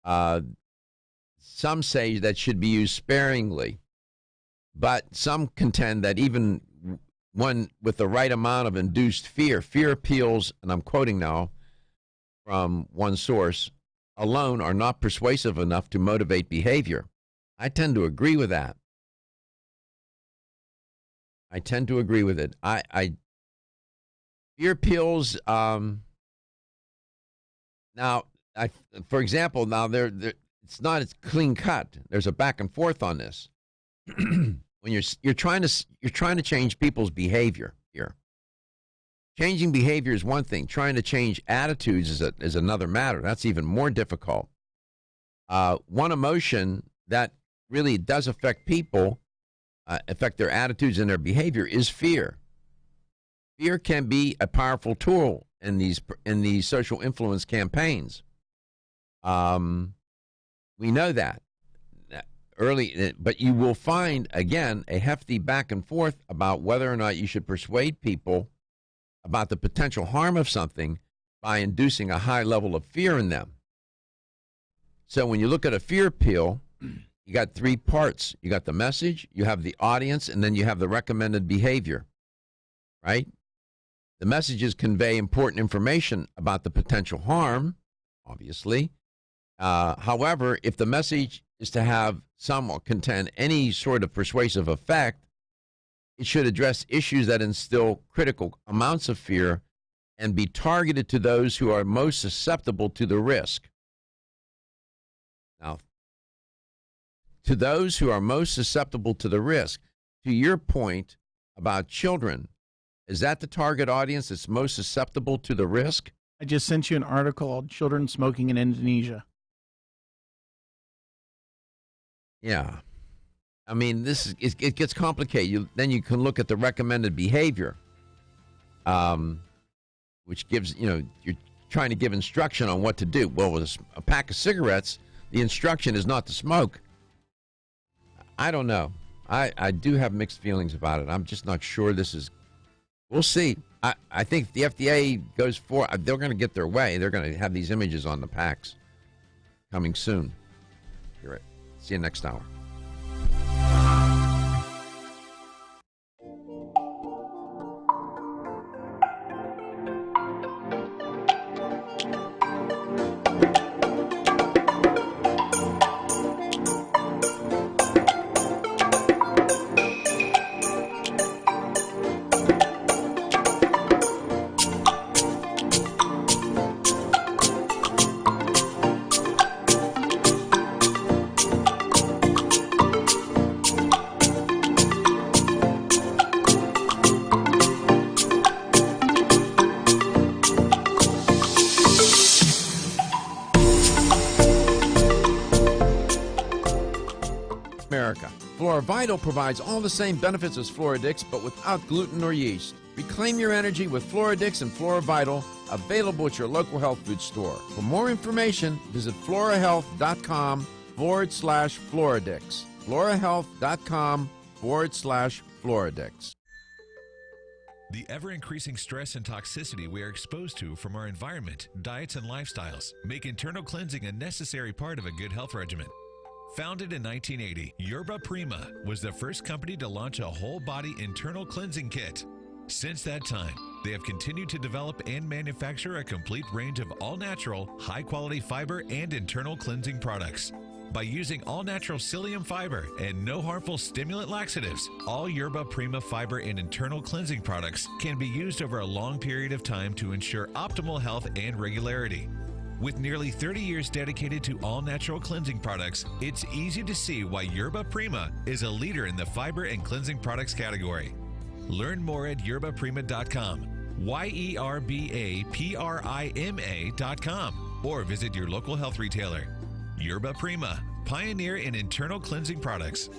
Some say that should be used sparingly, but some contend that even one with the right amount of induced fear appeals, and I'm quoting now from one source, alone are not persuasive enough to motivate behavior. I tend to agree with that. I tend to agree with it. Fear appeals. For example, it's not as clean cut. There's a back and forth on this. When you're trying to change people's behavior here. Changing behavior is one thing. Trying to change attitudes is another matter. That's even more difficult. One emotion that really does affect people, affect their attitudes and their behavior, is fear. Fear can be a powerful tool in these social influence campaigns. We know that early, but you will find, again, a hefty back and forth about whether or not you should persuade people about the potential harm of something by inducing a high level of fear in them. So when you look at a fear pill, you got three parts. You got the message, you have the audience, and then you have the recommended behavior, right? The messages convey important information about the potential harm, obviously. However, if the message is to have some or contain any sort of persuasive effect, it should address issues that instill critical amounts of fear and be targeted to those who are most susceptible to the risk. Now, to those who are most susceptible to the risk, to your point about children, is that the target audience that's most susceptible to the risk? I just sent you an article on children smoking in Indonesia. Yeah. I mean, it gets complicated. Then you can look at the recommended behavior, which gives, you're trying to give instruction on what to do. Well, with a pack of cigarettes, the instruction is not to smoke. I don't know. I do have mixed feelings about it. I'm just not sure this is. We'll see. I think if the FDA goes for, they're going to get their way. They're going to have these images on the packs coming soon. You're right. See you next hour. Vital provides all the same benefits as Floradix, but without gluten or yeast. Reclaim your energy with Floradix and FloraVital, available at your local health food store. For more information, visit florahealth.com/Floradix. florahealth.com/Floradix. The ever-increasing stress and toxicity we are exposed to from our environment, diets, and lifestyles make internal cleansing a necessary part of a good health regimen. Founded in 1980, Yerba Prima was the first company to launch a whole-body internal cleansing kit. Since that time, they have continued to develop and manufacture a complete range of all-natural, high-quality fiber and internal cleansing products. By using all-natural psyllium fiber and no harmful stimulant laxatives, all Yerba Prima fiber and internal cleansing products can be used over a long period of time to ensure optimal health and regularity. With nearly 30 years dedicated to all-natural cleansing products, it's easy to see why Yerba Prima is a leader in the fiber and cleansing products category. Learn more at yerbaprima.com, YERBAPRIMA.com, or visit your local health retailer. Yerba Prima, pioneer in internal cleansing products.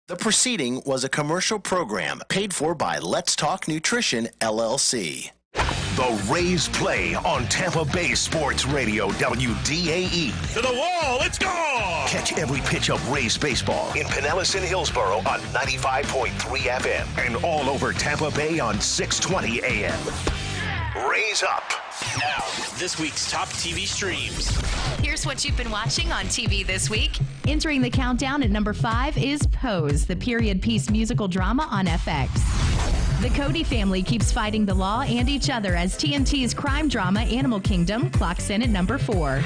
The preceding was a commercial program paid for by Let's Talk Nutrition, LLC. The Rays play on Tampa Bay Sports Radio, WDAE. To the wall, it's gone! Catch every pitch of Rays baseball in Pinellas and Hillsborough on 95.3 FM and all over Tampa Bay on 620 AM. Rays up. Now, this week's top TV streams. Here's what you've been watching on TV this week. Entering the countdown at number 5 is Pose, the period piece musical drama on FX. The Cody family keeps fighting the law and each other as TNT's crime drama Animal Kingdom clocks in at number 4.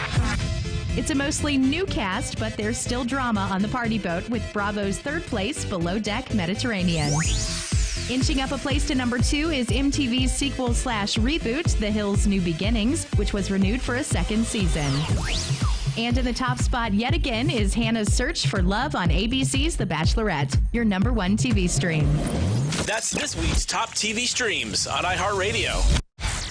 It's a mostly new cast, but there's still drama on the party boat with Bravo's third place, Below Deck Mediterranean. Inching up a place to number 2 is MTV's sequel/reboot, The Hills' New Beginnings, which was renewed for a second season. And in the top spot yet again is Hannah's Search for Love on ABC's The Bachelorette, your number 1 TV stream. That's this week's top TV streams on iHeartRadio.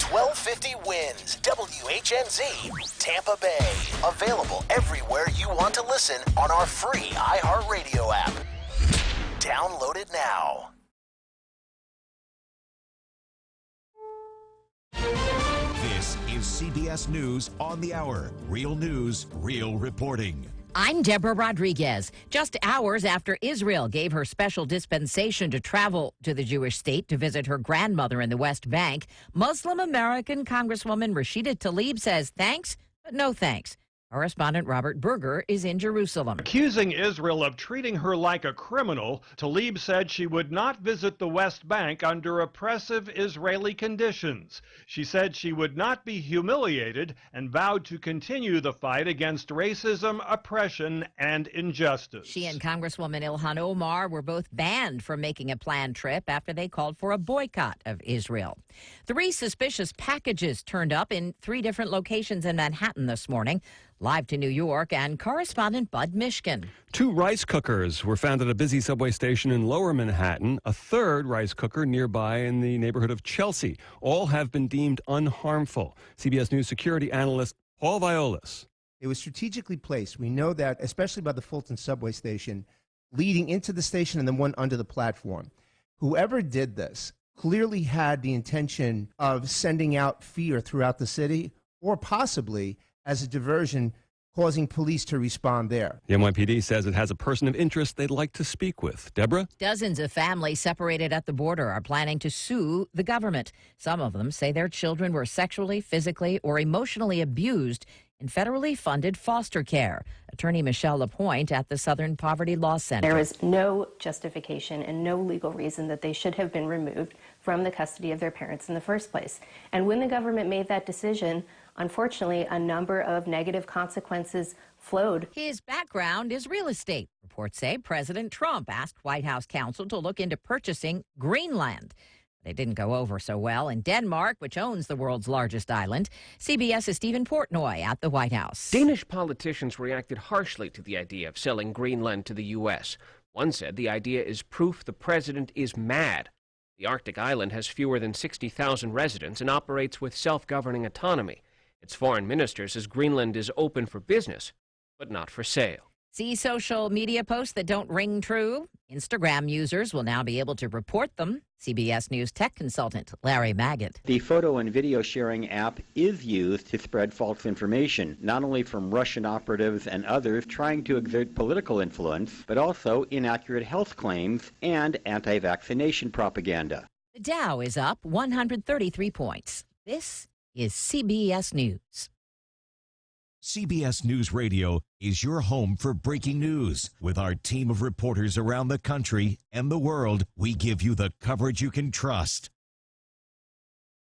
1250 wins WHNZ, Tampa Bay. Available everywhere you want to listen on our free iHeartRadio app. Download it now. is CBS News on the Hour. Real news, real reporting. I'm Deborah Rodriguez. Just hours after Israel gave her special dispensation to travel to the Jewish state to visit her grandmother in the West Bank, Muslim American Congresswoman Rashida Tlaib says thanks, but no thanks. Correspondent Robert Berger is in Jerusalem. Accusing Israel of treating her like a criminal, Tlaib said she would not visit the West Bank under oppressive Israeli conditions. She said she would not be humiliated and vowed to continue the fight against racism, oppression, and injustice. She and Congresswoman Ilhan Omar were both banned from making a planned trip after they called for a boycott of Israel. 3 suspicious packages turned up in 3 different locations in Manhattan this morning. Live to New York and correspondent Bud Mishkin. 2 rice cookers were found at a busy subway station in Lower Manhattan, a 3rd rice cooker nearby in the neighborhood of Chelsea. All have been deemed unharmful. CBS News security analyst Paul Violas. It was strategically placed. We know that, especially by the Fulton subway station, leading into the station and then one under the platform. Whoever did this clearly had the intention of sending out fear throughout the city, or possibly as a diversion, causing police to respond there. The NYPD says it has a person of interest they'd like to speak with. Deborah? Dozens of families separated at the border are planning to sue the government. Some of them say their children were sexually, physically, or emotionally abused in federally funded foster care. Attorney Michelle Lapointe at the Southern Poverty Law Center. There is no justification and no legal reason that they should have been removed from the custody of their parents in the first place. And when the government made that decision, unfortunately, a number of negative consequences flowed. His background is real estate. Reports say President Trump asked White House counsel to look into purchasing Greenland. They didn't go over so well in Denmark, which owns the world's largest island. CBS's Stephen Portnoy at the White House. Danish politicians reacted harshly to the idea of selling Greenland to the U.S. One said the idea is proof the president is mad. The Arctic island has fewer than 60,000 residents and operates with self-governing autonomy. Its foreign minister says Greenland is open for business, but not for sale. See social media posts that don't ring true? Instagram users will now be able to report them. CBS News tech consultant Larry Maggott. The photo and video sharing app is used to spread false information, not only from Russian operatives and others trying to exert political influence, but also inaccurate health claims and anti-vaccination propaganda. The Dow is up 133 points. This is CBS News. CBS News Radio is your home for breaking news. With our team of reporters around the country and the world, we give you the coverage you can trust.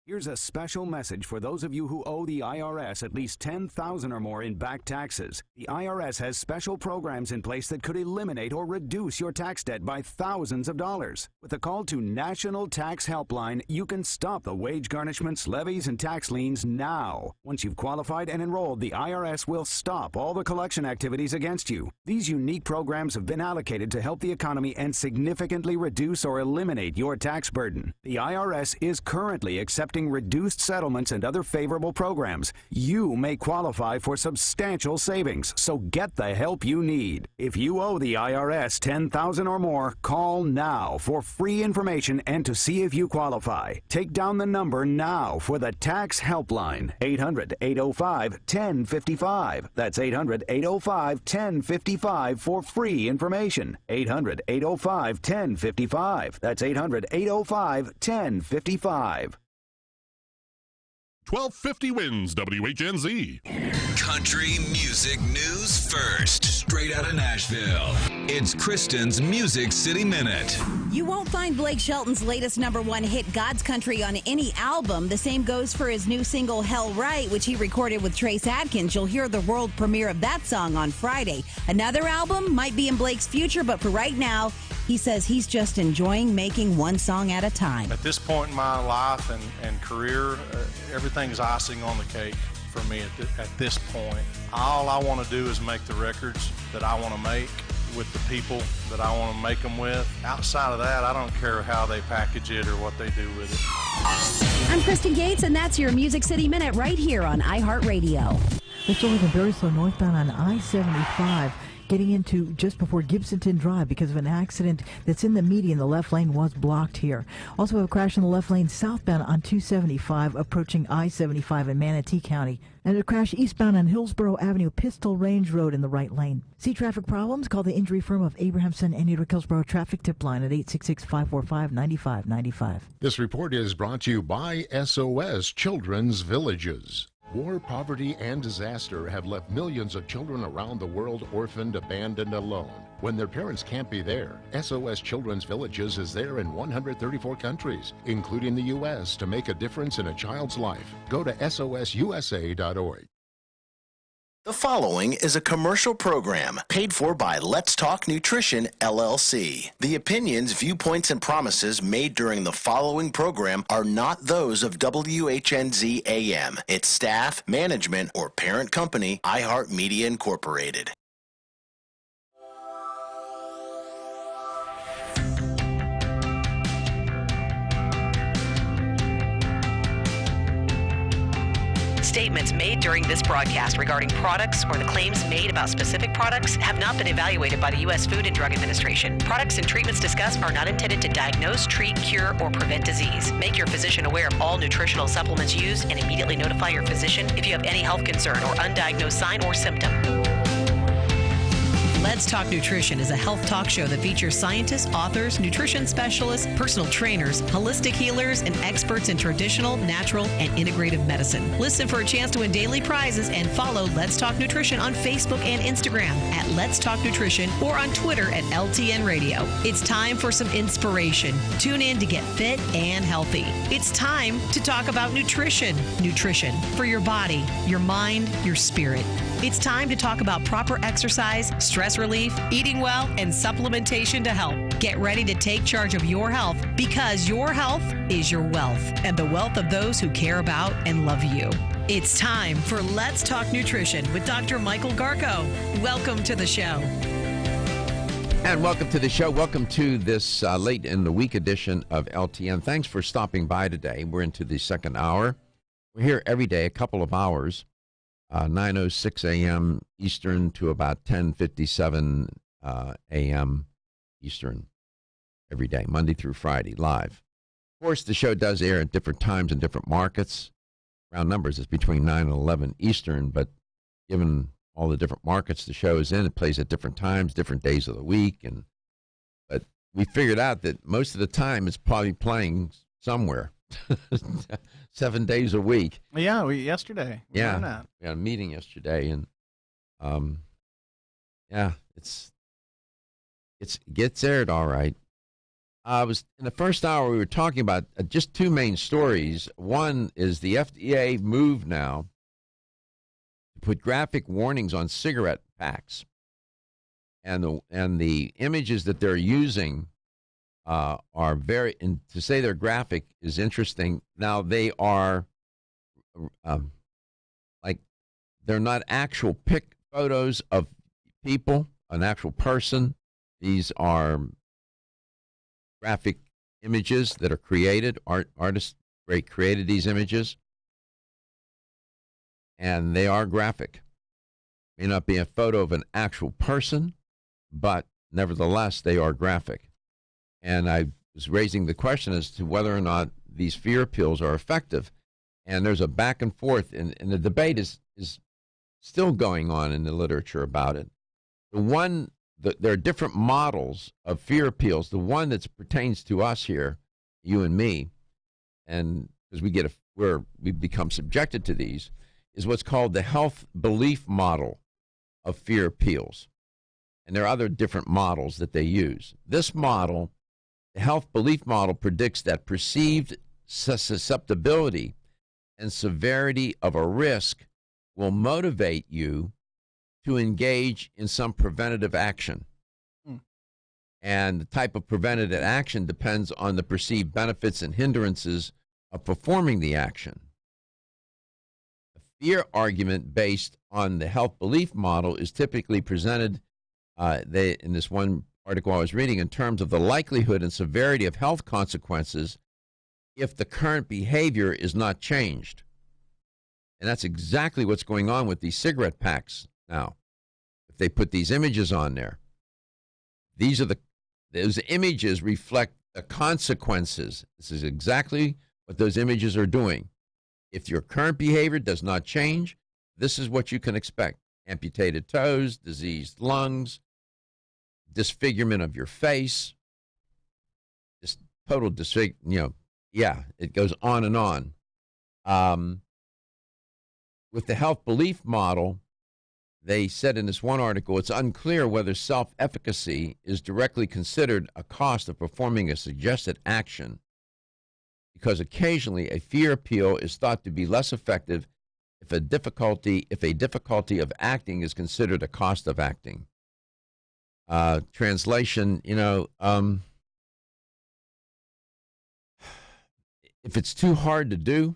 Here's a special message for those of you who owe the IRS at least $10,000 or more in back taxes. The IRS has special programs in place that could eliminate or reduce your tax debt by thousands of dollars. With a call to National Tax Helpline, you can stop the wage garnishments, levies, and tax liens now. Once you've qualified and enrolled, the IRS will stop all the collection activities against you. These unique programs have been allocated to help the economy and significantly reduce or eliminate your tax burden. The IRS is currently accepting reduced settlements and other favorable programs. You may qualify for substantial savings, so get the help you need. If you owe the IRS $10,000 or more, call now for free information and to see if you qualify. Take down the number now for the Tax Helpline, 800-805-1055. That's 800-805-1055 for free information. 800-805-1055. That's 800-805-1055. 1250 wins WHNZ. Country music news first, straight out of Nashville. It's Kristen's Music City Minute. You won't find Blake Shelton's latest #1 hit, God's Country, on any album. The same goes for his new single, Hell Right, which he recorded with Trace Adkins. You'll hear the world premiere of that song on Friday. Another album might be in Blake's future, but for right now, he says he's just enjoying making one song at a time. At this point in my life and career, everything's icing on the cake for me at this point. All I want to do is make the records that I want to make with the people that I want to make them with. Outside of that, I don't care how they package it or what they do with it. I'm Kristen Gates, and that's your Music City Minute right here on iHeartRadio. It's only been very slow northbound on I-75. getting into just before Gibsonton Drive because of an accident that's in the median. The left lane was blocked here. Also have a crash in the left lane southbound on 275 approaching I-75 in Manatee County. And a crash eastbound on Hillsborough Avenue, Pistol Range Road in the right lane. See traffic problems? Call the injury firm of Abrahamson and Edward Hillsborough traffic tip line at 866-545-9595. This report is brought to you by SOS Children's Villages. War, poverty, and disaster have left millions of children around the world orphaned, abandoned, alone. When their parents can't be there, SOS Children's Villages is there in 134 countries, including the U.S., to make a difference in a child's life. Go to sosusa.org. The following is a commercial program paid for by Let's Talk Nutrition, LLC. The opinions, viewpoints, and promises made during the following program are not those of WHNZ AM, its staff, management, or parent company, iHeartMedia Incorporated. Statements made during this broadcast regarding products or the claims made about specific products have not been evaluated by the U.S. Food and Drug Administration. Products and treatments discussed are not intended to diagnose, treat, cure, or prevent disease. Make your physician aware of all nutritional supplements used and immediately notify your physician if you have any health concern or undiagnosed sign or symptom. Let's Talk Nutrition is a health talk show that features scientists, authors, nutrition specialists, personal trainers, holistic healers, and experts in traditional, natural, and integrative medicine. Listen for a chance to win daily prizes and follow Let's Talk Nutrition on Facebook and Instagram at Let's Talk Nutrition or on Twitter at LTN Radio. It's time for some inspiration. Tune in to get fit and healthy. It's time to talk about nutrition. Nutrition for your body, your mind, your spirit. It's time to talk about proper exercise, stress relief, eating well, and supplementation to help. Get ready to take charge of your health because your health is your wealth and the wealth of those who care about and love you. It's time for Let's Talk Nutrition with Dr. Michael Garko. Welcome to the show. And welcome to the show. Welcome to this late in the week edition of LTN. Thanks for stopping by today. We're into the second hour. We're here every day, a couple of hours. 9:06 a.m. Eastern to about 10:57 a.m. Eastern every day, Monday through Friday, live. Of course, the show does air at different times in different markets. Round numbers is between 9 and 11 Eastern, but given all the different markets the show is in, it plays at different times, different days of the week. But we figured out that most of the time it's probably playing somewhere. 7 days a week. Yeah, yesterday. We had a meeting yesterday, and it gets aired all right. Was in the first hour we were talking about just two main stories. One is the FDA moved now to put graphic warnings on cigarette packs, and the images that they're using are very, and to say they're graphic is interesting. Now they are like they're not actual photos of people, an actual person. These are graphic images that are created. Artists created these images, and they are graphic. May not be a photo of an actual person, but nevertheless they are graphic. And I was raising the question as to whether or not these fear pills are effective. And there's a back and forth, and the debate is still going on in the literature about it. There are different models of fear pills. The one that pertains to us here, you and me, and because we become subjected to these, is what's called the health belief model of fear pills. And there are other different models that they use. This model, the health belief model, predicts that perceived susceptibility and severity of a risk will motivate you to engage in some preventative action. And the type of preventative action depends on the perceived benefits and hindrances of performing the action. A fear argument based on the health belief model is typically presented in this one article I was reading in terms of the likelihood and severity of health consequences if the current behavior is not changed. And that's exactly what's going on with these cigarette packs now. If they put these images on there. Those images reflect the consequences. This is exactly what those images are doing. If your current behavior does not change, this is what you can expect. Amputated toes, diseased lungs, disfigurement of your face, just total disfigurement, it goes on and on. With the health belief model, they said in this one article, it's unclear whether self-efficacy is directly considered a cost of performing a suggested action, because occasionally a fear appeal is thought to be less effective if a difficulty of acting is considered a cost of acting. Translation, if it's too hard to do,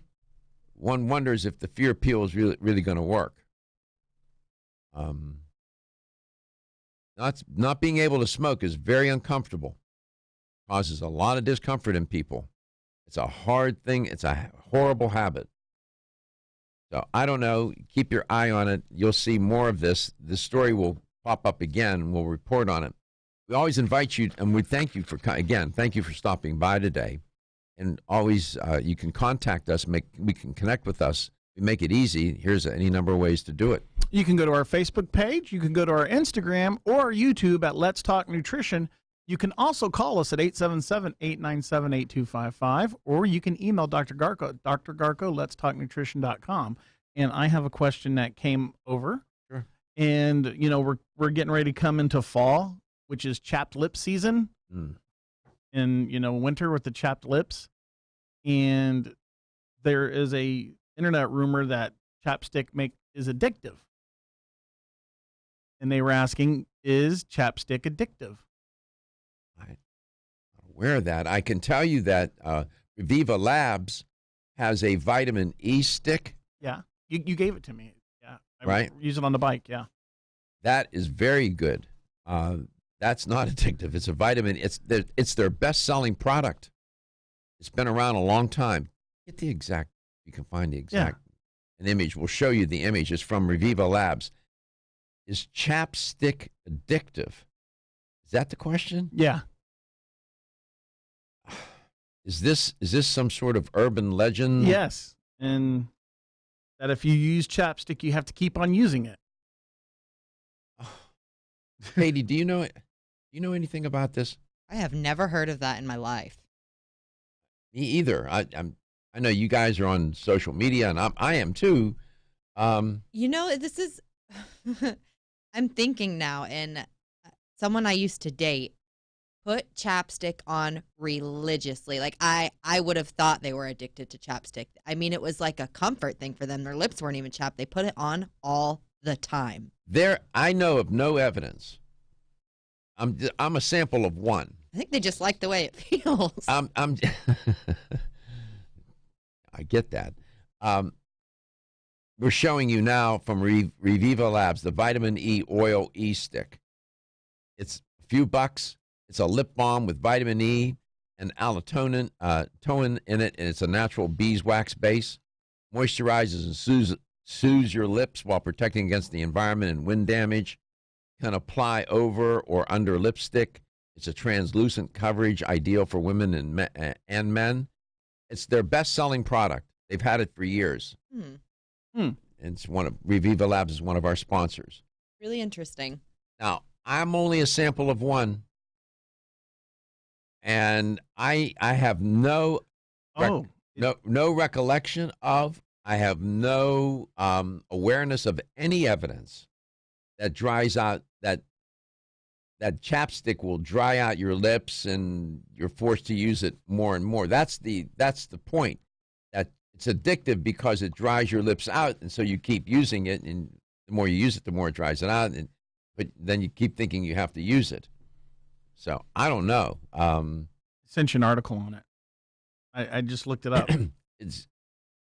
one wonders if the fear appeal is really going to work. Not being able to smoke is very uncomfortable. Causes a lot of discomfort in people. It's a hard thing. It's a horrible habit. So I don't know. Keep your eye on it. You'll see more of this. This story will pop up again. We'll report on it. We always invite you, and we thank you for stopping by today. And always, you can contact us. We can connect with us. We make it easy. Here's any number of ways to do it. You can go to our Facebook page. You can go to our Instagram or YouTube at Let's Talk Nutrition. You can also call us at 877-897-8255, or you can email Dr. Garko at drgarko@letstalknutrition.com. And I have a question that came over. Sure. And, we're getting ready to come into fall, which is chapped lip season. And, winter with the chapped lips. And there is a internet rumor that chapstick is addictive. And they were asking, is chapstick addictive? I'm aware of that. I can tell you that Reviva Labs has a vitamin E stick. Yeah, you gave it to me. Yeah, right. Use it on the bike. Yeah, that is very good. That's not addictive. It's a vitamin. It's their best-selling product. It's been around a long time. Get the exact. You can find the exact an image. We'll show you the image. It's from Reviva Labs. Is chapstick addictive? Is that the question? Yeah. Is this some sort of urban legend? Yes, and that if you use chapstick, you have to keep on using it. Katie, do you know anything about this? I have never heard of that in my life. Me either. I know you guys are on social media, and I am too. This is. I'm thinking now, and someone I used to date put chapstick on religiously. Like I would have thought they were addicted to chapstick. I mean, it was like a comfort thing for them. Their lips weren't even chapped. They put it on all the time. I know of no evidence. I'm a sample of one. I think they just like the way it feels. I get that. We're showing you now from Reviva Labs the vitamin E oil e-stick. It's a few bucks. It's a lip balm with vitamin E and allantoin in it, and it's a natural beeswax base. Moisturizes and soothes your lips while protecting against the environment and wind damage. Can apply over or under lipstick. It's a translucent coverage, ideal for women and men. It's their best-selling product. They've had it for years. And it's Reviva Labs is one of our sponsors. Really interesting. Now, I'm only a sample of one, and I have no recollection of. I have no awareness of any evidence that dries out that chapstick will dry out your lips and you're forced to use it more and more. That's the point. That it's addictive because it dries your lips out, and so you keep using it, and the more you use it, the more it dries it out, but then you keep thinking you have to use it. So I don't know. I sent you an article on it. I just looked it up.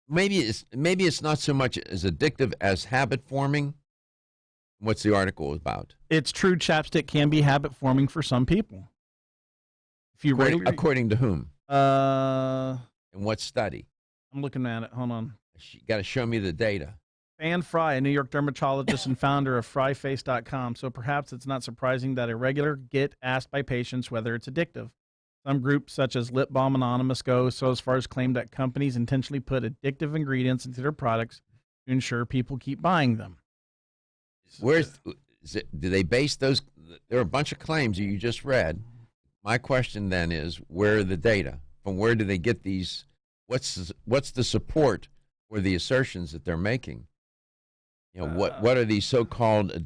Maybe it's not so much as addictive as habit forming. What's the article about? It's true chapstick can be habit forming for some people. If you according to whom? In what study? I'm looking at it. Hold on. You got to show me the data. Fan Fry, a New York dermatologist and founder of fryface.com. So perhaps it's not surprising that a regular get asked by patients whether it's addictive. Some groups, such as Lip Balm Anonymous, go so as far as claim that companies intentionally put addictive ingredients into their products to ensure people keep buying them. Do they base those? There are a bunch of claims you just read. My question then is, where are the data? From where do they get these? What's the support for the assertions that they're making? You know, what are these so-called?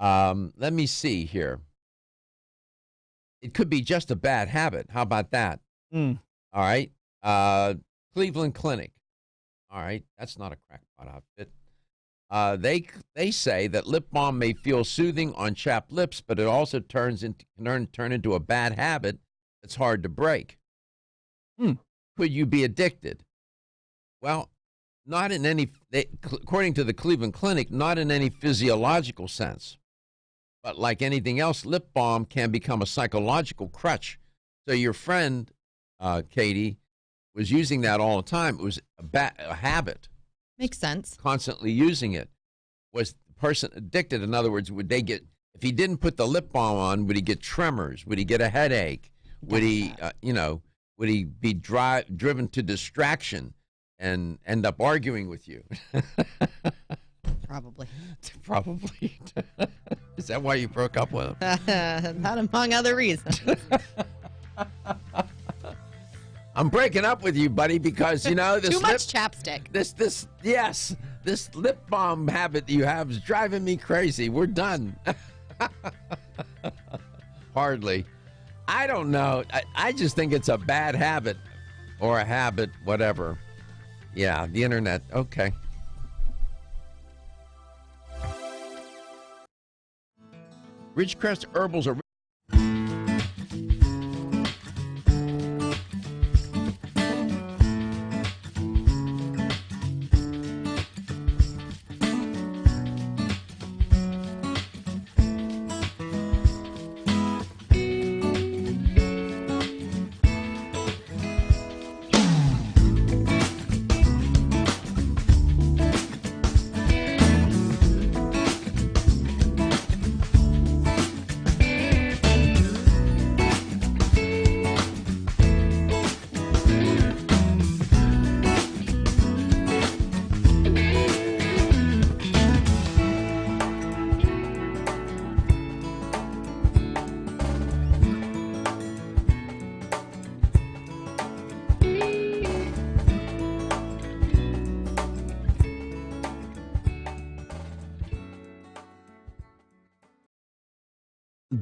Let me see here. It could be just a bad habit. How about that? All right. Cleveland Clinic. All right. That's not a crackpot outfit. They say that lip balm may feel soothing on chapped lips, but it also can turn into a bad habit that's hard to break. Could you be addicted? Well, not in any, according to the Cleveland Clinic, not in any physiological sense. But like anything else, lip balm can become a psychological crutch. So your friend, Katie, was using that all the time. It was a habit. Makes sense. Constantly using it. Was the person addicted? In other words, would they get, if he didn't put the lip balm on, would he get tremors? Would he get a headache? Would he, would he be driven to distraction and end up arguing with you? Probably. Probably. Is that why you broke up with him? That among other reasons. I'm breaking up with you, buddy, because this too much chapstick. This lip balm habit you have is driving me crazy. We're done. Hardly. I don't know. I just think it's a bad habit or a habit, whatever. Yeah, the internet. Okay. Ridgecrest Herbals are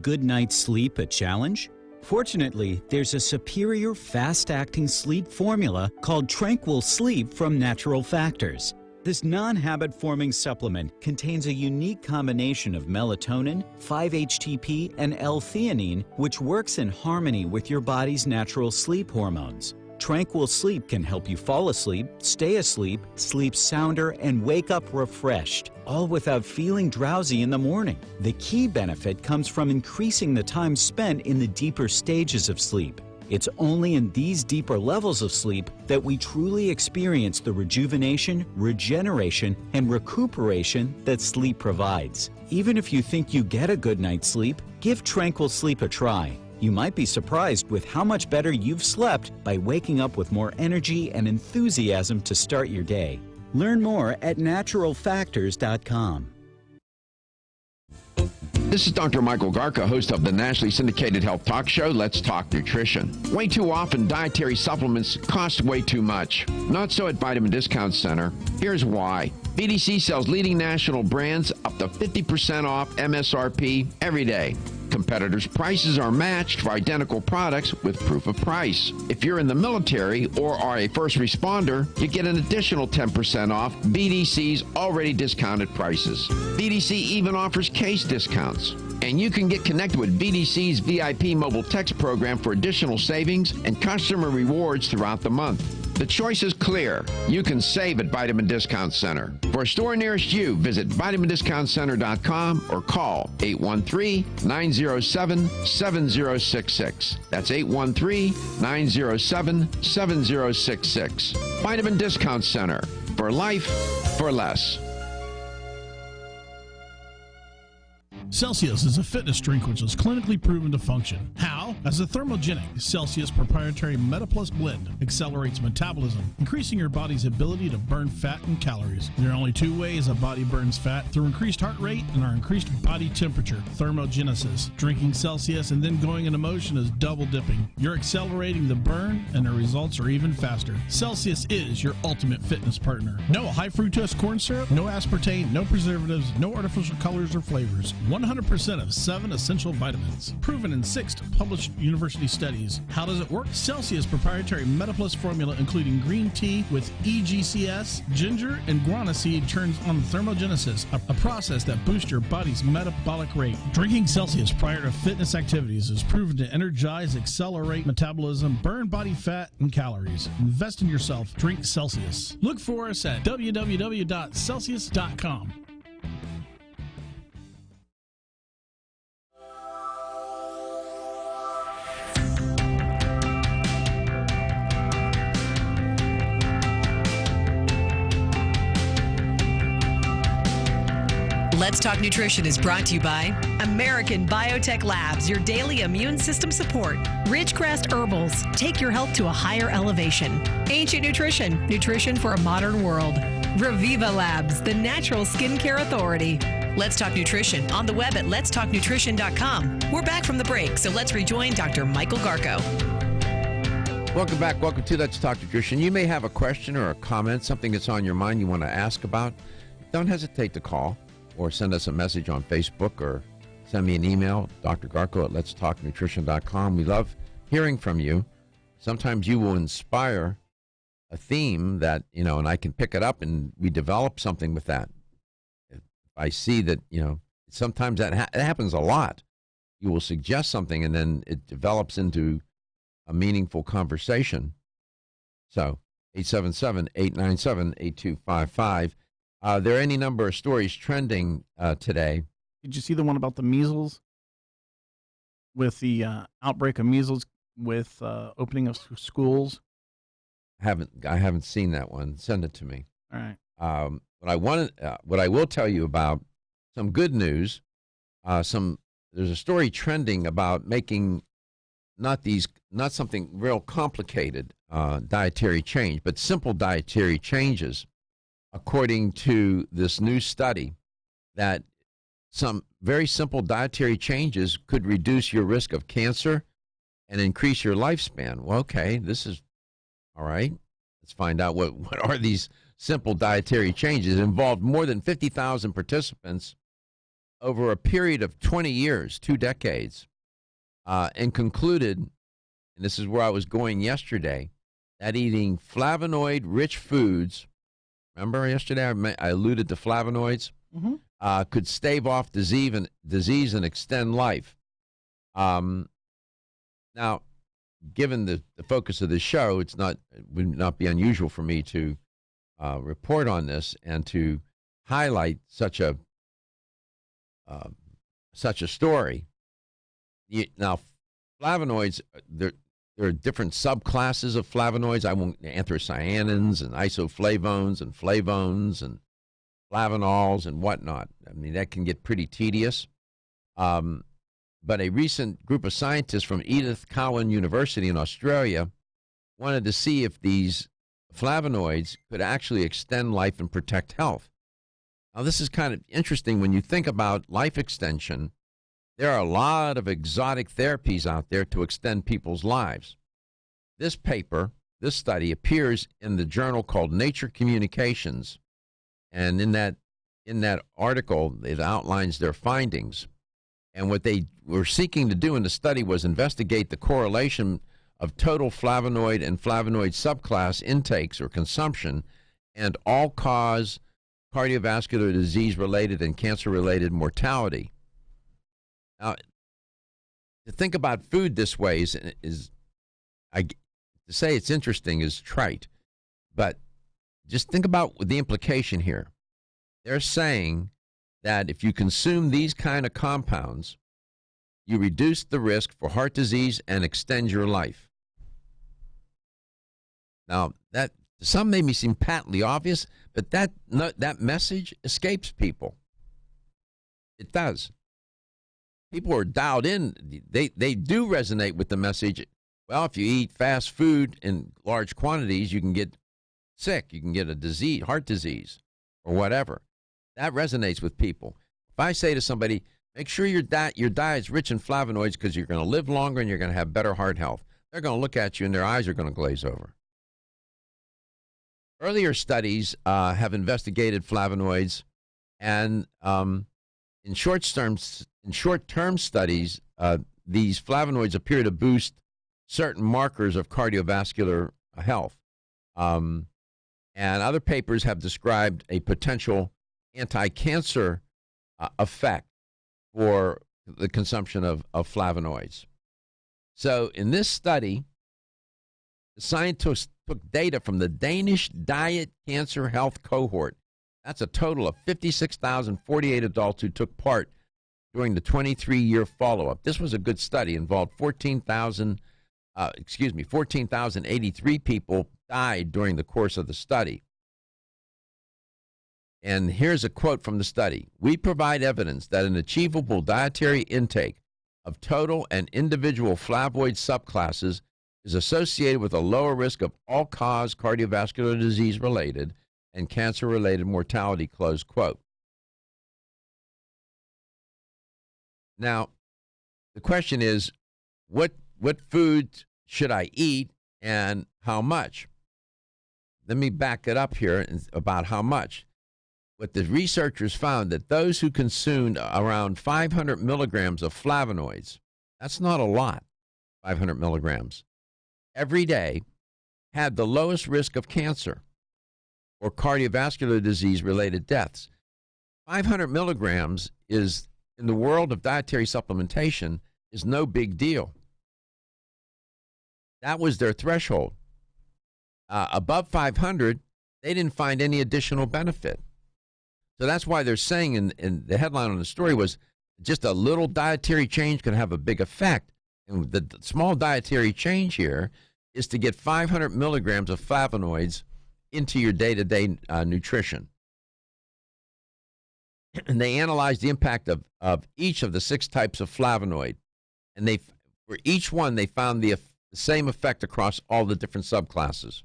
Good night's sleep a challenge? Fortunately, there's a superior fast-acting sleep formula called Tranquil Sleep from Natural Factors. This non-habit-forming supplement contains a unique combination of melatonin, 5-HTP, and L-theanine, which works in harmony with your body's natural sleep hormones. Tranquil Sleep can help you fall asleep, stay asleep, sleep sounder, and wake up refreshed, all without feeling drowsy in the morning. The key benefit comes from increasing the time spent in the deeper stages of sleep. It's only in these deeper levels of sleep that we truly experience the rejuvenation, regeneration, and recuperation that sleep provides. Even if you think you get a good night's sleep, give Tranquil Sleep a try. You might be surprised with how much better you've slept by waking up with more energy and enthusiasm to start your day. Learn more at naturalfactors.com. This is Dr. Michael Garka, host of the nationally syndicated health talk show, Let's Talk Nutrition. Way too often, dietary supplements cost way too much. Not so at Vitamin Discount Center. Here's why. BDC sells leading national brands up to 50% off MSRP every day. Competitors' prices are matched for identical products with proof of price. If you're in the military or are a first responder, you get an additional 10% off BDC's already discounted prices. BDC even offers case discounts. And you can get connected with BDC's VIP mobile text program for additional savings and customer rewards throughout the month. The choice is clear. You can save at Vitamin Discount Center. For a store nearest you, visit vitamindiscountcenter.com or call 813-907-7066. That's 813-907-7066. Vitamin Discount Center. For life, for less. Celsius is a fitness drink which is clinically proven to function. How? As a thermogenic, Celsius proprietary MetaPlus blend accelerates metabolism, increasing your body's ability to burn fat and calories. There are only two ways a body burns fat: through increased heart rate and our increased body temperature, thermogenesis. Drinking Celsius and then going into motion is double dipping. You're accelerating the burn, and the results are even faster. Celsius is your ultimate fitness partner. No high fructose corn syrup, no aspartame, no preservatives, no artificial colors or flavors. 100% of 7 essential vitamins. Proven in 6 published university studies. How does it work? Celsius proprietary MetaPlus formula, including green tea with EGCS, ginger, and guarana seed, turns on thermogenesis, a process that boosts your body's metabolic rate. Drinking Celsius prior to fitness activities is proven to energize, accelerate metabolism, burn body fat and calories. Invest in yourself. Drink Celsius. Look for us at www.celsius.com. Let's Talk Nutrition is brought to you by American Biotech Labs, your daily immune system support. Ridgecrest Herbals, take your health to a higher elevation. Ancient Nutrition, nutrition for a modern world. Reviva Labs, the natural skincare authority. Let's Talk Nutrition on the web at letstalknutrition.com. We're back from the break, so let's rejoin Dr. Michael Garko. Welcome back. Welcome to Let's Talk Nutrition. You may have a question or a comment, something that's on your mind you want to ask about. Don't hesitate to call or send us a message on Facebook or send me an email, drgarko at letstalknutrition.com. We love hearing from you. Sometimes you will inspire a theme that, and I can pick it up and we develop something with that. If I see that, sometimes that it happens a lot. You will suggest something and then it develops into a meaningful conversation. So 877-897-8255. There are any number of stories trending today. Did you see the one about the measles? With the outbreak of measles with opening of schools? I haven't seen that one. Send it to me. All right. What I will tell you about some good news. There's a story trending about making not something real complicated dietary change, but simple dietary changes. According to this new study, that some very simple dietary changes could reduce your risk of cancer and increase your lifespan. Well, okay, this is all right. Let's find out what are these simple dietary changes. It involved more than 50,000 participants over a period of 20 years, 2 decades, and concluded, and this is where I was going yesterday, that eating flavonoid-rich foods, remember yesterday I alluded to flavonoids, could stave off disease and extend life. Now, given the focus of the show, it would not be unusual for me to report on this and to highlight such a story. Now, flavonoids, there are different subclasses of flavonoids. Anthocyanins and isoflavones and flavones and flavanols and whatnot. I mean, that can get pretty tedious. But a recent group of scientists from Edith Cowan University in Australia wanted to see if these flavonoids could actually extend life and protect health. Now, this is kind of interesting when you think about life extension. There are a lot of exotic therapies out there to extend people's lives. This study appears in the journal called Nature Communications. And in that article, it outlines their findings. And what they were seeking to do in the study was investigate the correlation of total flavonoid and flavonoid subclass intakes or consumption and all-cause cardiovascular disease-related and cancer-related mortality. Now, to think about food this way to say it's interesting is trite, but just think about the implication here. They're saying that if you consume these kind of compounds, you reduce the risk for heart disease and extend your life. Now, that to some may seem patently obvious, but that message escapes people. It does. people are dialed in. They do resonate with the message. Well, if you eat fast food in large quantities, you can get sick. You can get a disease, heart disease, or whatever. That resonates with people. If I say to somebody, make sure your diet's rich in flavonoids because you're going to live longer and you're going to have better heart health, they're going to look at you and their eyes are going to glaze over. Earlier studies have investigated flavonoids, and in short-term studies, these flavonoids appear to boost certain markers of cardiovascular health. And other papers have described a potential anti-cancer effect for the consumption of flavonoids. So in this study, the scientists took data from the Danish Diet Cancer Health Cohort. That's a total of 56,048 adults who took part during the 23-year follow-up. This was a good study. It involved 14,083 people died during the course of the study. And here's a quote from the study. We provide evidence that an achievable dietary intake of total and individual flavonoid subclasses is associated with a lower risk of all-cause cardiovascular disease-related and cancer-related mortality, close quote. Now, the question is, what food should I eat and how much? Let me back it up here about how much. What the researchers found that those who consumed around 500 milligrams of flavonoids, that's not a lot, 500 milligrams, every day had the lowest risk of cancer or cardiovascular disease-related deaths. 500 milligrams is, in the world of dietary supplementation, is no big deal. That was their threshold. Above 500, they didn't find any additional benefit. So that's why they're saying, in the headline on the story was, just a little dietary change can have a big effect. And the small dietary change here is to get 500 milligrams of flavonoids into your day-to-day nutrition. And they analyzed the impact of each of the 6 types of flavonoid. And for each one, they found the same effect across all the different subclasses.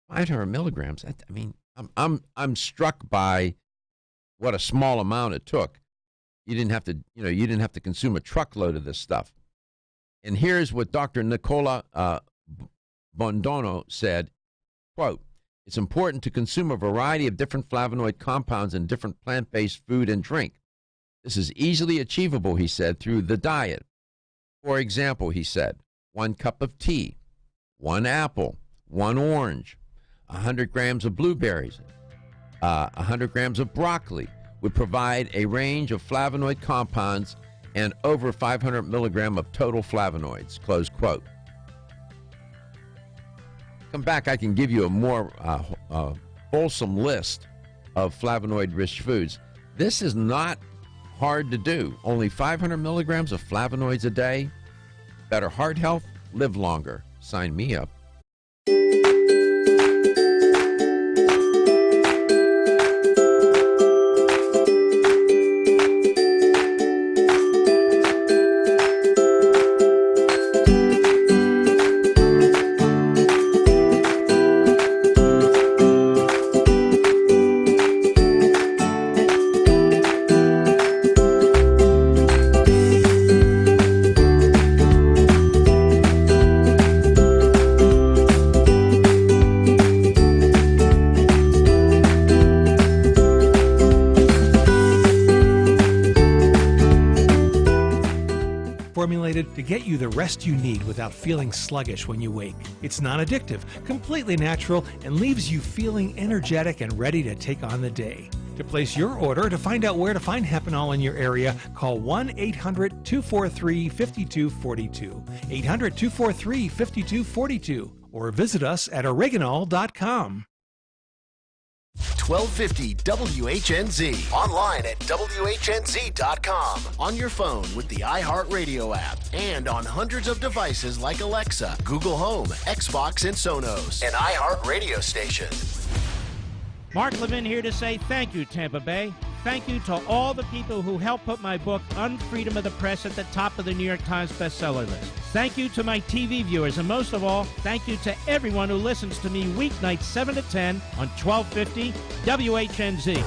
500 milligrams, I mean, I'm struck by what a small amount it took. You didn't have to consume a truckload of this stuff. And here's what Dr. Nicola Bondono said, quote, it's important to consume a variety of different flavonoid compounds in different plant-based food and drink. This is easily achievable, he said, through the diet. For example, he said, 1 cup of tea, 1 apple, 1 orange, 100 grams of blueberries, 100 grams of broccoli would provide a range of flavonoid compounds and over 500 milligram of total flavonoids, close quote. Come back, I can give you a more wholesome list of flavonoid-rich foods. This is not hard to do. Only 500 milligrams of flavonoids a day. Better heart health, live longer. Sign me up. Formulated to get you the rest you need without feeling sluggish when you wake. It's non-addictive, completely natural, and leaves you feeling energetic and ready to take on the day. To place your order or to find out where to find Hepinol in your area, call 1-800-243-5242, 800-243-5242, or visit us at oreganol.com. 1250 WHNZ. Online at WHNZ.com. On your phone with the iHeartRadio app. And on hundreds of devices like Alexa, Google Home, Xbox, and Sonos. An iHeartRadio station. Mark Levin here to say thank you, Tampa Bay. thank you to all the people who helped put my book, Unfreedom of the Press, at the top of the New York Times bestseller list. Thank you to my TV viewers, and most of all, thank you to everyone who listens to me weeknights 7 to 10 on 1250 WHNZ.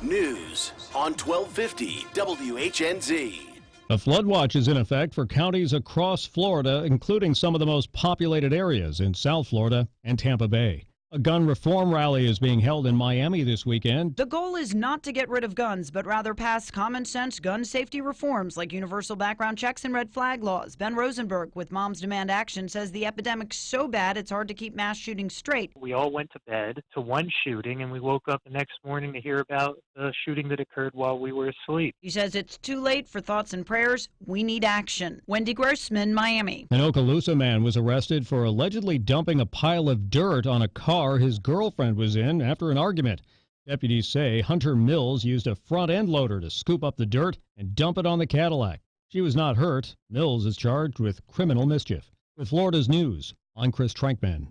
News on 1250 WHNZ. A flood watch is in effect for counties across Florida, including some of the most populated areas in South Florida and Tampa Bay. A gun reform rally is being held in Miami this weekend. The goal is not to get rid of guns, but rather pass common sense gun safety reforms like universal background checks and red flag laws. Ben Rosenberg with Moms Demand Action says the epidemic's so bad it's hard to keep mass shootings straight. We all went to bed to one shooting, and we woke up the next morning to hear about the shooting that occurred while we were asleep. He says it's too late for thoughts and prayers. We need action. Wendy Grossman, Miami. An Okaloosa man was arrested for allegedly dumping a pile of dirt on a car his girlfriend was in after an argument. Deputies say Hunter Mills used a front-end loader to scoop up the dirt and dump it on the Cadillac. She was not hurt. Mills is charged with criminal mischief. With Florida's News, I'm Chris Trankman.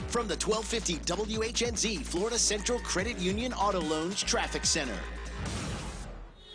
From the 1250 WHNZ Florida Central Credit Union Auto Loans Traffic Center.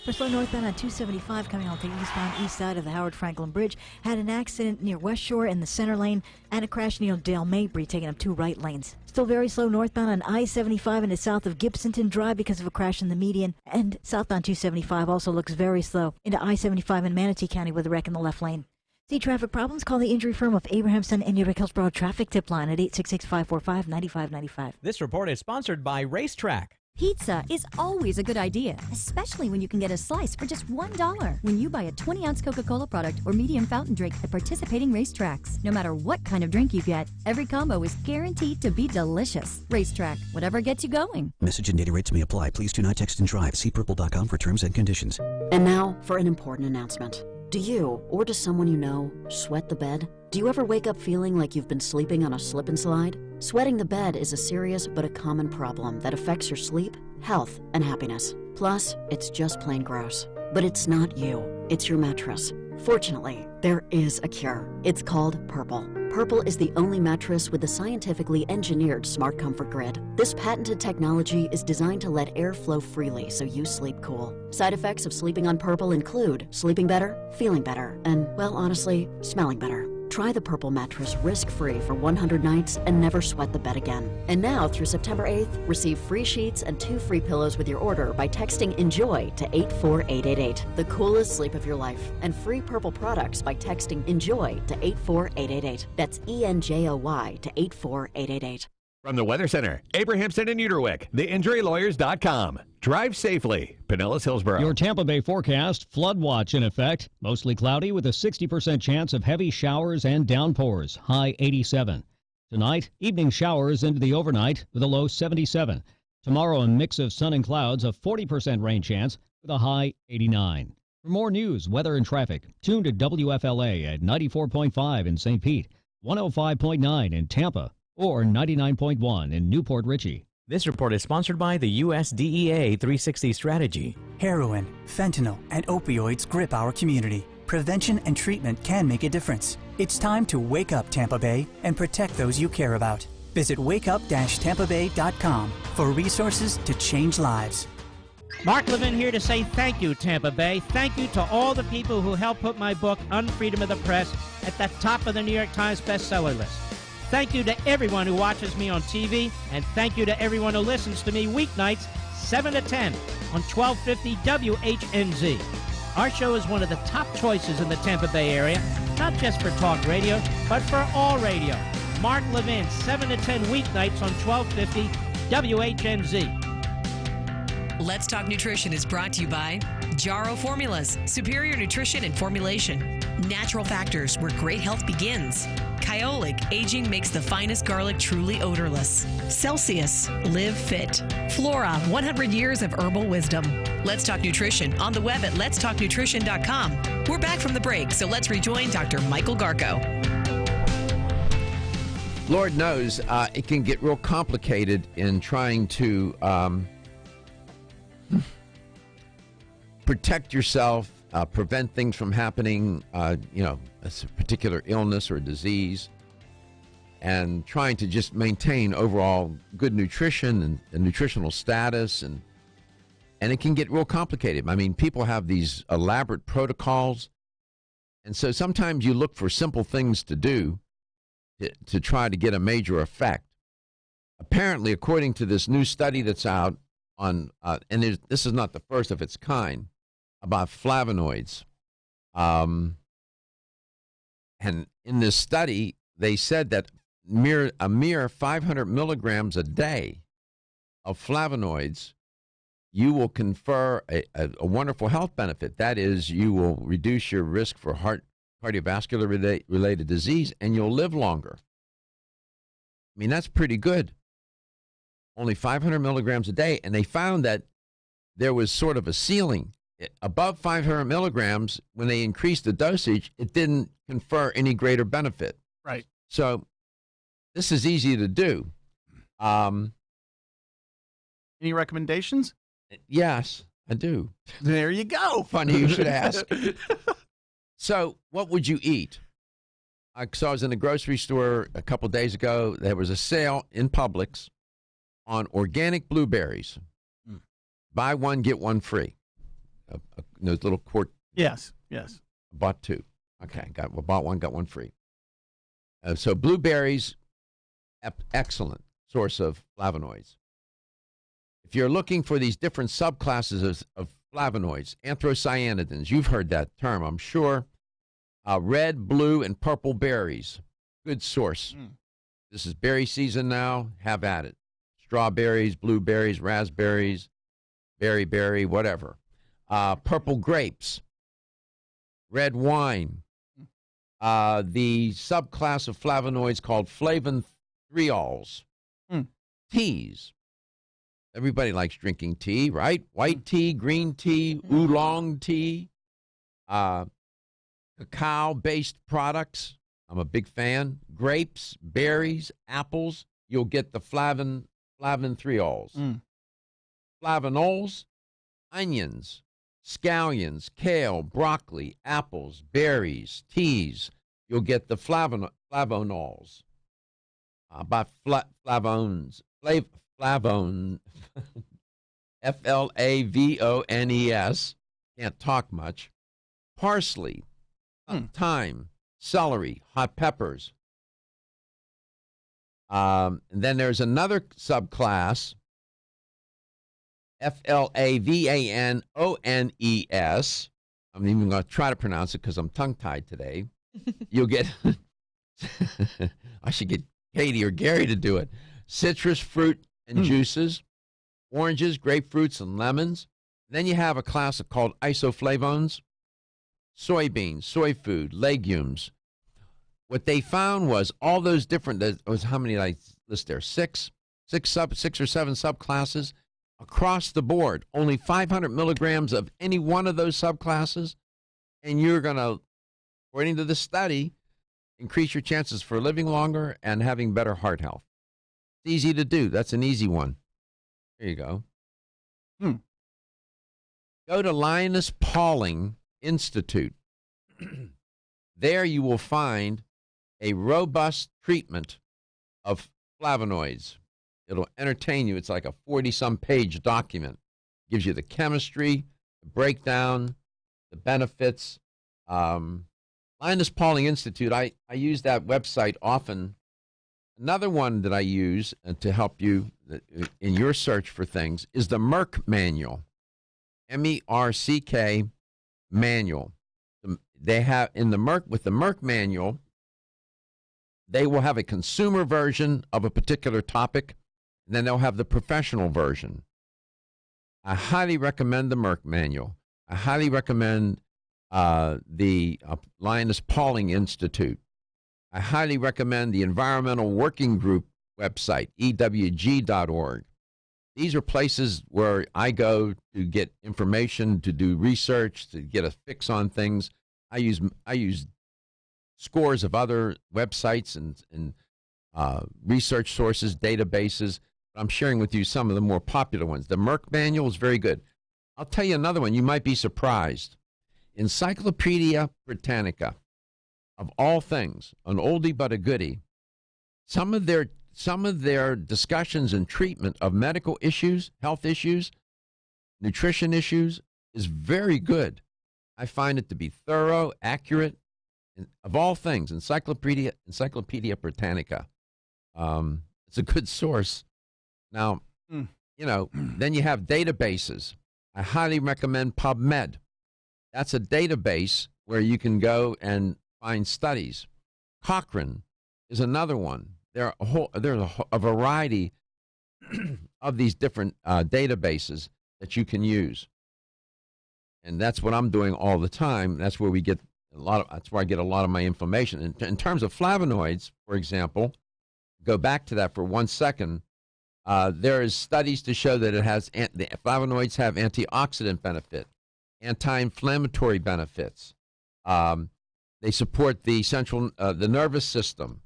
For slow northbound on 275 coming off the east side of the Howard Franklin Bridge, had an accident near West Shore in the center lane and a crash near Dale Mabry, taking up 2 right lanes. Still very slow northbound on I-75 into south of Gibsonton Drive because of a crash in the median, and southbound 275 also looks very slow into I-75 in Manatee County with a wreck in the left lane. See traffic problems? Call the injury firm of Abrahamson and Eureka Hillsborough traffic tip line at 866-545-9595. This report is sponsored by Racetrack. Pizza is always a good idea, especially when you can get a slice for just $1 when you buy a 20-ounce Coca-Cola product or medium fountain drink at participating racetracks. No matter what kind of drink you get, every combo is guaranteed to be delicious. Racetrack, whatever gets you going. Message and data rates may apply. Please do not text and drive. See purple.com for terms and conditions. And now for an important announcement. Do you, or does someone you know, sweat the bed? Do you ever wake up feeling like you've been sleeping on a slip and slide? Sweating the bed is a serious but a common problem that affects your sleep, health, and happiness. Plus, it's just plain gross. But it's not you, it's your mattress. Fortunately, there is a cure. It's called Purple. Purple is the only mattress with a scientifically engineered smart comfort grid. This patented technology is designed to let air flow freely so you sleep cool. Side effects of sleeping on Purple include sleeping better, feeling better, and, well, honestly, smelling better. Try the Purple mattress risk-free for 100 nights and never sweat the bed again. And now, through September 8th, receive free sheets and 2 free pillows with your order by texting ENJOY to 84888. The coolest sleep of your life. And free Purple products by texting ENJOY to 84888. That's ENJOY to 84888. From the Weather Center, Abrahamson and Uterwick, theinjurylawyers.com. Drive safely. Pinellas Hillsborough. Your Tampa Bay forecast, flood watch in effect. Mostly cloudy with a 60% chance of heavy showers and downpours. High 87. Tonight, evening showers into the overnight with a low 77. Tomorrow, a mix of sun and clouds, a 40% rain chance with a high 89. For more news, weather, and traffic, tune to WFLA at 94.5 in St. Pete, 105.9 in Tampa, or 99.1 in Newport Richey. This report is sponsored by the USDEA 360 strategy. Heroin, fentanyl, and opioids grip our community. Prevention and treatment can make a difference. It's time to wake up, Tampa Bay, and protect those you care about. Visit wakeup-tampabay.com for resources to change lives. Mark Levin here to say thank you, Tampa Bay. Thank you to all the people who helped put my book, Unfreedom of the Press, at the top of the New York Times bestseller list. Thank you to everyone who watches me on TV, and thank you to everyone who listens to me weeknights 7 to 10 on 1250 WHNZ. Our show is one of the top choices in the Tampa Bay area, not just for talk radio, but for all radio. Mark Levin, 7 to 10 weeknights on 1250 WHNZ. Let's Talk Nutrition is brought to you by Jarrow Formulas, superior nutrition and formulation. Natural Factors, where great health begins. Kyolic, aging makes the finest garlic truly odorless. Celsius, live fit. Flora, 100 years of herbal wisdom. Let's Talk Nutrition on the web at letstalknutrition.com. We're back from the break, so let's rejoin Dr. Michael Garko. Lord knows it can get real complicated in trying to protect yourself, prevent things from happening, a particular illness or disease, and trying to just maintain overall good nutrition and nutritional status and And it can get real complicated. I mean, people have these elaborate protocols. And so sometimes you look for simple things to do to try to get a major effect. Apparently, according to this new study that's out on, and this is not the first of its kind, about flavonoids. And in this study, they said that a mere 500 milligrams a day of flavonoids, you will confer a wonderful health benefit. That is, you will reduce your risk for cardiovascular related disease, and you'll live longer. I mean, that's pretty good. Only 500 milligrams a day, and they found that there was sort of a ceiling. Above 500 milligrams, when they increased the dosage, it didn't confer any greater benefit. Right. So this is easy to do. Any recommendations? Yes, I do. There you go. Funny you should ask. So what would you eat? So I was in the grocery store a couple days ago. There was a sale in Publix on organic blueberries. Buy one, get one free. Those little quart. Yes. Bought two. Okay, bought one, got one free. So blueberries, excellent source of flavonoids. If you're looking for these different subclasses of flavonoids, anthocyanidins, you've heard that term, I'm sure. Red, blue, and purple berries, good source. This is berry season now. Have at it. Strawberries, blueberries, raspberries, berry, whatever. Purple grapes, red wine. The subclass of flavonoids called flavonoids. Teas. Everybody likes drinking tea, right? White tea, green tea, oolong tea, cacao-based products. I'm a big fan. Grapes, berries, apples. You'll get the flavonoids. Flavonols, onions, scallions, kale, broccoli, apples, berries, teas. You'll get the flavonols. Flavones, Flavones, can't talk much. Parsley, thyme, celery, hot peppers. And then there's another subclass, Flavonones. I'm even going to try to pronounce it because I'm tongue-tied today. You'll get, I should get Katie or Gary to do it. Citrus fruit and juices, oranges, grapefruits, and lemons. Then you have a class called isoflavones, soybeans, soy food, legumes. What they found was all those different, how many did I list there? Six or seven subclasses across the board. Only 500 milligrams of any one of those subclasses, and you're going to, according to the study, increase your chances for living longer and having better heart health. It's easy to do. That's an easy one. There you go. Go to Linus Pauling Institute. There you will find a robust treatment of flavonoids. It'll entertain you. It's like a 40-some page document. Gives you the chemistry, the breakdown, the benefits. Linus Pauling Institute, I use that website often. Another one that I use to help you in your search for things is the Merck Manual, MERCK Manual. They have with the Merck Manual, they will have a consumer version of a particular topic, and then they'll have the professional version. I highly recommend the Merck Manual. I highly recommend the Linus Pauling Institute. I highly recommend the Environmental Working Group website, EWG.org. These are places where I go to get information, to do research, to get a fix on things. I use scores of other websites and research sources, databases. I'm sharing with you some of the more popular ones. The Merck Manual is very good. I'll tell you another one. You might be surprised. Encyclopedia Britannica, of all things, an oldie but a goodie. Some of their discussions and treatment of medical issues, health issues, nutrition issues is very good. I find it to be thorough, accurate, and of all things, Encyclopedia Britannica. It's a good source. Now, then you have databases. I highly recommend PubMed. That's a database where you can go and find studies. Cochrane is another one. There's a variety of these different databases that you can use, and that's what I'm doing all the time. That's where we get that's where I get a lot of my information. In terms of flavonoids, for example, go back to that for 1 second. There is studies to show that the flavonoids have antioxidant benefit, anti-inflammatory benefits. They support the nervous system.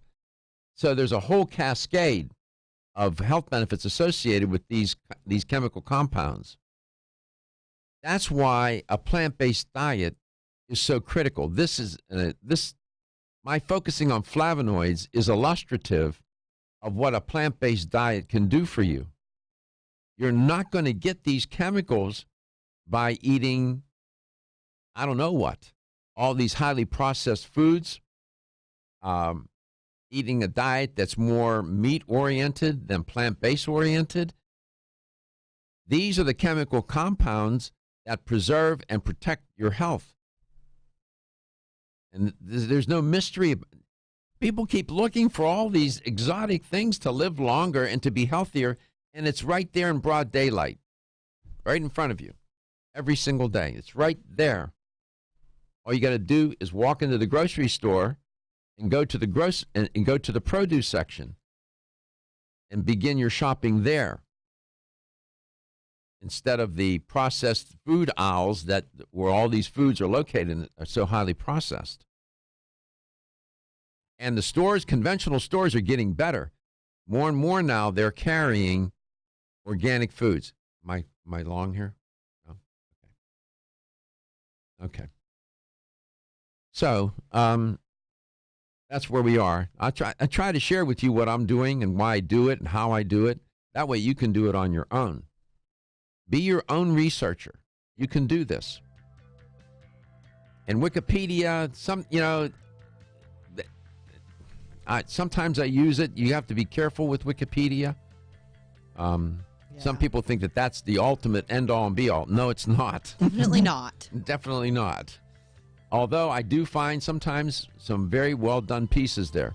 So there's a whole cascade of health benefits associated with these chemical compounds. That's why a plant-based diet is so critical. My focusing on flavonoids is illustrative of what a plant-based diet can do for you. You're not going to get these chemicals by eating, I don't know what, all these highly processed foods, eating a diet that's more meat-oriented than plant-based oriented. These are the chemical compounds that preserve and protect your health. And there's no mystery. People keep looking for all these exotic things to live longer and to be healthier, and it's right there in broad daylight, right in front of you, every single day. It's right there. All you got to do is walk into the grocery store and go to the produce section and begin your shopping there, instead of the processed food aisles where all these foods are located and are so highly processed. And the stores, conventional stores, are getting better. More and more now, they're carrying organic foods. Am I long here? No? Okay. So that's where we are. I try to share with you what I'm doing and why I do it and how I do it. That way you can do it on your own. Be your own researcher. You can do this. And Wikipedia, sometimes I use it. You have to be careful with Wikipedia. Some people think that that's the ultimate end-all and be-all. No, it's not. Definitely not. Definitely not. Although I do find sometimes some very well-done pieces there.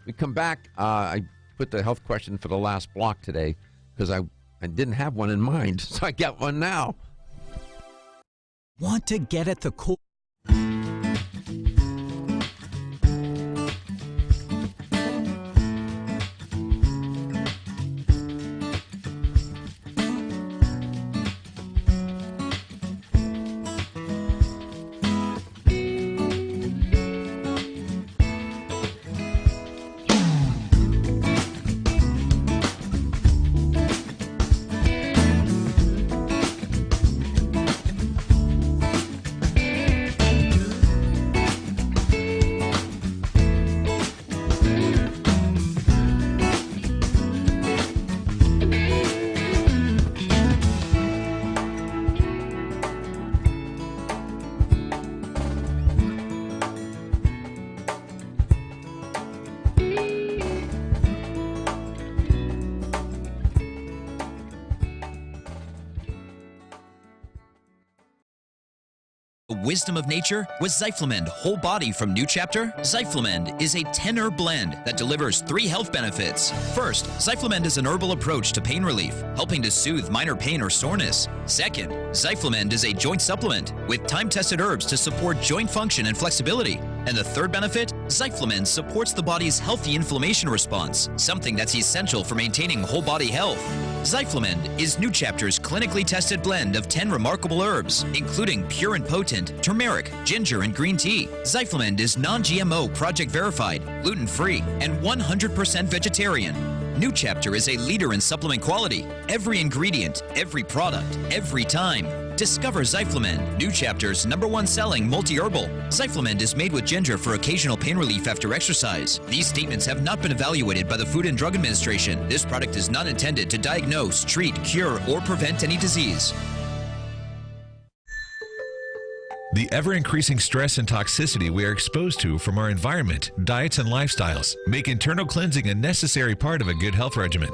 We come back. I put the health question for the last block today because I didn't have one in mind, so I got one now. Want to get at the core? Wisdom of nature with Zyflamend Whole Body from New Chapter. Zyflamend is a 10-herb blend that delivers 3 health benefits. First, Zyflamend is an herbal approach to pain relief, helping to soothe minor pain or soreness. Second, Zyflamend is a joint supplement with time-tested herbs to support joint function and flexibility. And the third benefit, Zyflamend supports the body's healthy inflammation response, something that's essential for maintaining whole body health. Zyflamend is New Chapter's clinically tested blend of 10 remarkable herbs, including pure and potent turmeric, ginger, and green tea. Zyflamend is non-GMO, project verified, gluten-free, and 100% vegetarian. New Chapter is a leader in supplement quality. Every ingredient, every product, every time. Discover Zyflamend, New Chapter's #1 selling multi-herbal. Zyflamend is made with ginger for occasional pain relief after exercise. These statements have not been evaluated by the Food and Drug Administration. This product is not intended to diagnose, treat, cure, or prevent any disease. The ever-increasing stress and toxicity we are exposed to from our environment, diets, and lifestyles make internal cleansing a necessary part of a good health regimen.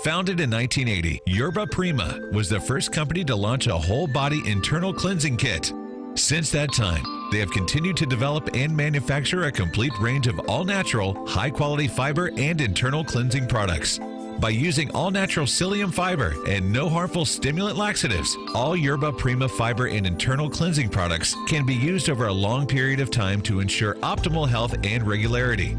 Founded in 1980, Yerba Prima was the first company to launch a whole-body internal cleansing kit. Since that time, they have continued to develop and manufacture a complete range of all-natural, high-quality fiber and internal cleansing products. By using all-natural psyllium fiber and no harmful stimulant laxatives, all Yerba Prima fiber and internal cleansing products can be used over a long period of time to ensure optimal health and regularity.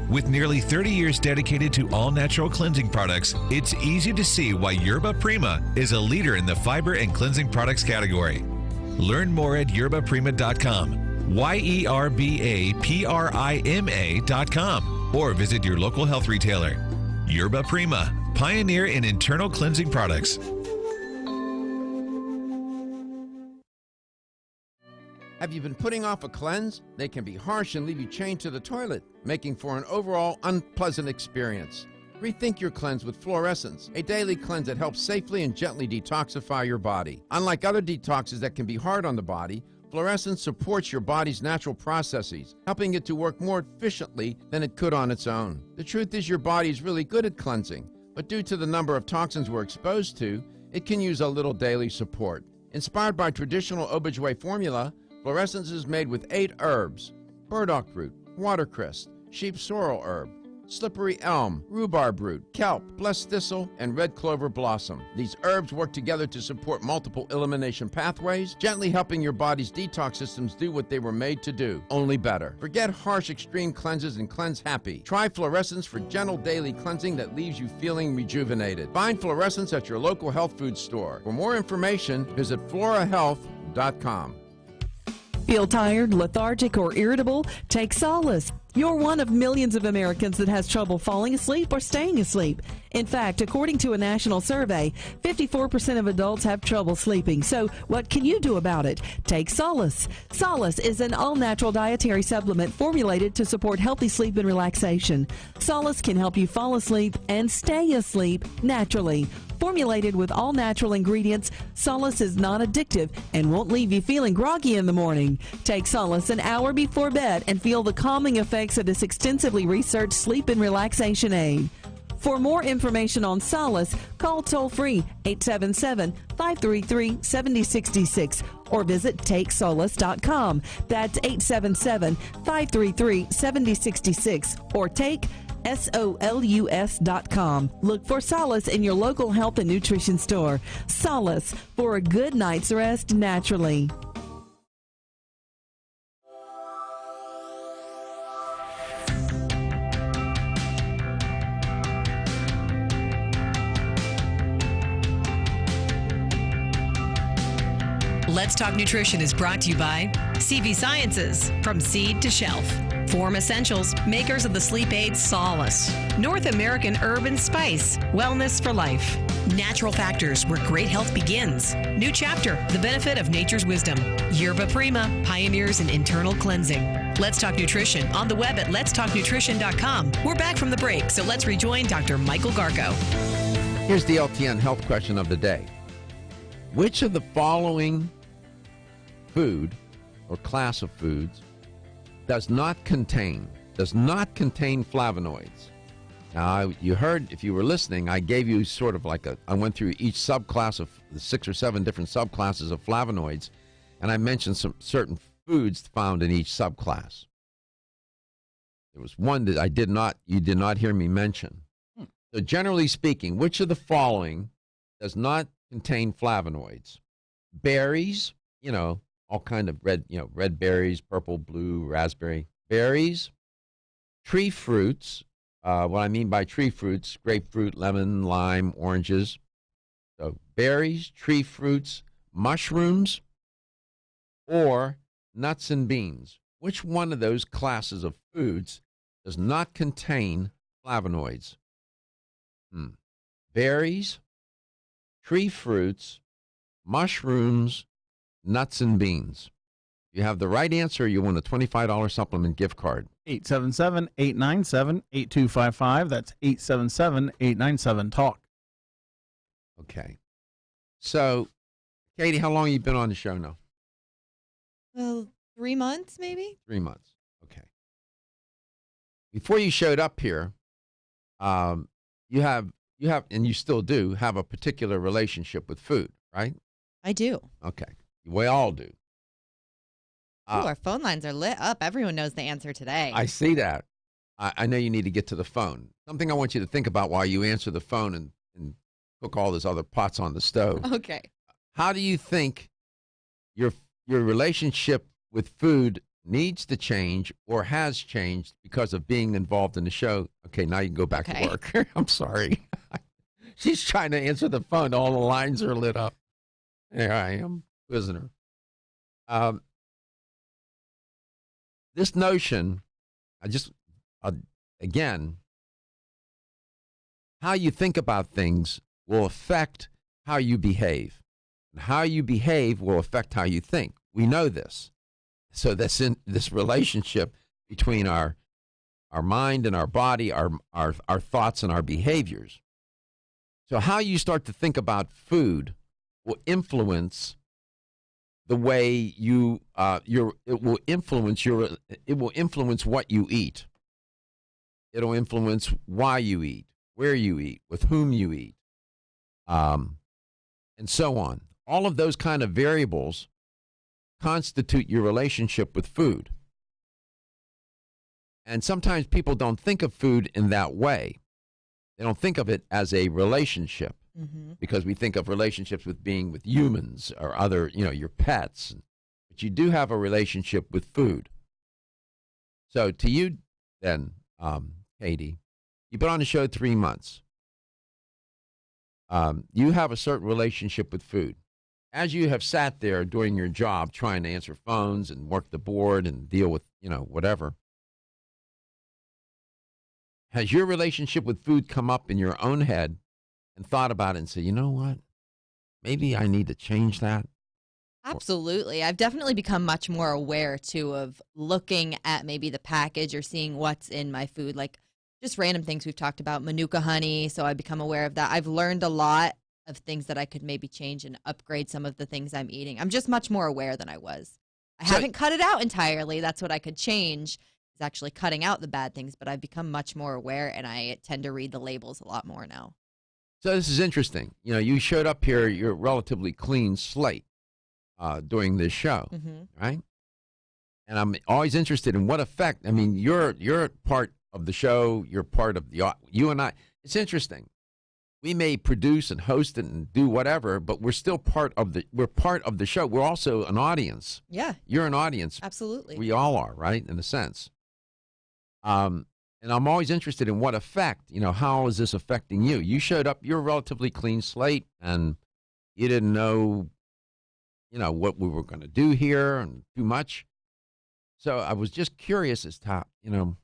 With nearly 30 years dedicated to all-natural cleansing products, it's easy to see why Yerba Prima is a leader in the fiber and cleansing products category. Learn more at yerbaprima.com, YERBAPRIMA.com, or visit your local health retailer. Yerba Prima, pioneer in internal cleansing products. Have you been putting off a cleanse? They can be harsh and leave you chained to the toilet, making for an overall unpleasant experience. Rethink your cleanse with Fluorescence, a daily cleanse that helps safely and gently detoxify your body. Unlike other detoxes that can be hard on the body, Fluorescence supports your body's natural processes, helping it to work more efficiently than it could on its own. The truth is your body is really good at cleansing, but due to the number of toxins we're exposed to, it can use a little daily support. Inspired by traditional OBGYN formula, Fluorescence is made with 8 herbs: burdock root, watercress, sheep sorrel herb, slippery elm, rhubarb root, kelp, blessed thistle, and red clover blossom. These herbs work together to support multiple elimination pathways, gently helping your body's detox systems do what they were made to do, only better. Forget harsh extreme cleanses and cleanse happy. Try Fluorescence for gentle daily cleansing that leaves you feeling rejuvenated. Find Fluorescence at your local health food store. For more information, visit florahealth.com. Feel tired, lethargic, or irritable? Take Solace. You're one of millions of Americans that has trouble falling asleep or staying asleep. In fact, according to a national survey, 54% of adults have trouble sleeping. So what can you do about it? Take Solace. Solace is an all-natural dietary supplement formulated to support healthy sleep and relaxation. Solace can help you fall asleep and stay asleep naturally. Formulated with all-natural ingredients, Solace is non-addictive and won't leave you feeling groggy in the morning. Take Solace an hour before bed and feel the calming effects of this extensively researched sleep and relaxation aid. For more information on Solace, call toll-free 877-533-7066 or visit TakeSolace.com. That's 877-533-7066 or take SOLUS.com. Look for Solace in your local health and nutrition store. Solace, for a good night's rest naturally. Let's Talk Nutrition is brought to you by CV Sciences, from seed to shelf. Form Essentials, makers of the sleep aid Solace. North American Herb and Spice, wellness for life. Natural Factors, where great health begins. New Chapter, the benefit of nature's wisdom. Yerba Prima, pioneers in internal cleansing. Let's Talk Nutrition, on the web at letstalknutrition.com. We're back from the break, so let's rejoin Dr. Michael Garko. Here's the LTN health question of the day. Which of the following food or class of foods does not contain flavonoids? Now, you heard, if you were listening, I gave you sort of like I went through each subclass of the 6 or 7 different subclasses of flavonoids, and I mentioned some certain foods found in each subclass. There was one that you did not hear me mention. So generally speaking, which of the following does not contain flavonoids? Berries, all kind of red berries, purple, blue, raspberry. Berries, tree fruits. What I mean by tree fruits, grapefruit, lemon, lime, oranges. So berries, tree fruits, mushrooms, or nuts and beans. Which one of those classes of foods does not contain flavonoids? Berries, tree fruits, mushrooms, nuts and beans. You have the right answer, you win a $25 supplement gift card. 877-897-8255. That's 877-897-TALK. Okay. So, Katie, how long have you been on the show now? Well, 3 months maybe. 3 months. Okay. Before you showed up here, you have, and you still do have a particular relationship with food, right? I do. Okay. We all do. Ooh, our phone lines are lit up. Everyone knows the answer today. I see that. I know you need to get to the phone. Something I want you to think about while you answer the phone and cook all those other pots on the stove. Okay. How do you think your relationship with food needs to change or has changed because of being involved in the show? Okay, now you can go back to work. I'm sorry. She's trying to answer the phone. All the lines are lit up. There I am, prisoner. This notion, again, how you think about things will affect how you behave. And how you behave will affect how you think. We know this. So that's in this relationship between our mind and our body, our thoughts and our behaviors. So how you start to think about food will influence the way you it will influence what you eat. It'll influence why you eat, where you eat, with whom you eat, and so on. All of those kind of variables constitute your relationship with food. And sometimes people don't think of food in that way. They don't think of it as a relationship. Because we think of relationships with being with humans or other, your pets. But you do have a relationship with food. So to you then, Katie, you've been on the show 3 months. You have a certain relationship with food. As you have sat there doing your job, trying to answer phones and work the board and deal with, whatever, has your relationship with food come up in your own head and thought about it and say, you know what, maybe I need to change that? Absolutely. I've definitely become much more aware, too, of looking at maybe the package or seeing what's in my food, like just random things we've talked about, Manuka honey, so I've become aware of that. I've learned a lot of things that I could maybe change and upgrade some of the things I'm eating. I'm just much more aware than I was. I haven't cut it out entirely. That's what I could change, is actually cutting out the bad things, but I've become much more aware, and I tend to read the labels a lot more now. So this is interesting. You showed up here, you're a relatively clean slate during this show, right? And I'm always interested in what effect. I mean, you're part of the show. You're part of you and I. It's interesting. We may produce and host it and do whatever, but we're still part of the show. We're also an audience. Yeah. You're an audience. Absolutely. We all are, right? In a sense. And I'm always interested in what effect, how is this affecting you? You showed up, you're a relatively clean slate, and you didn't know, what we were going to do here and too much. So I was just curious as to how, you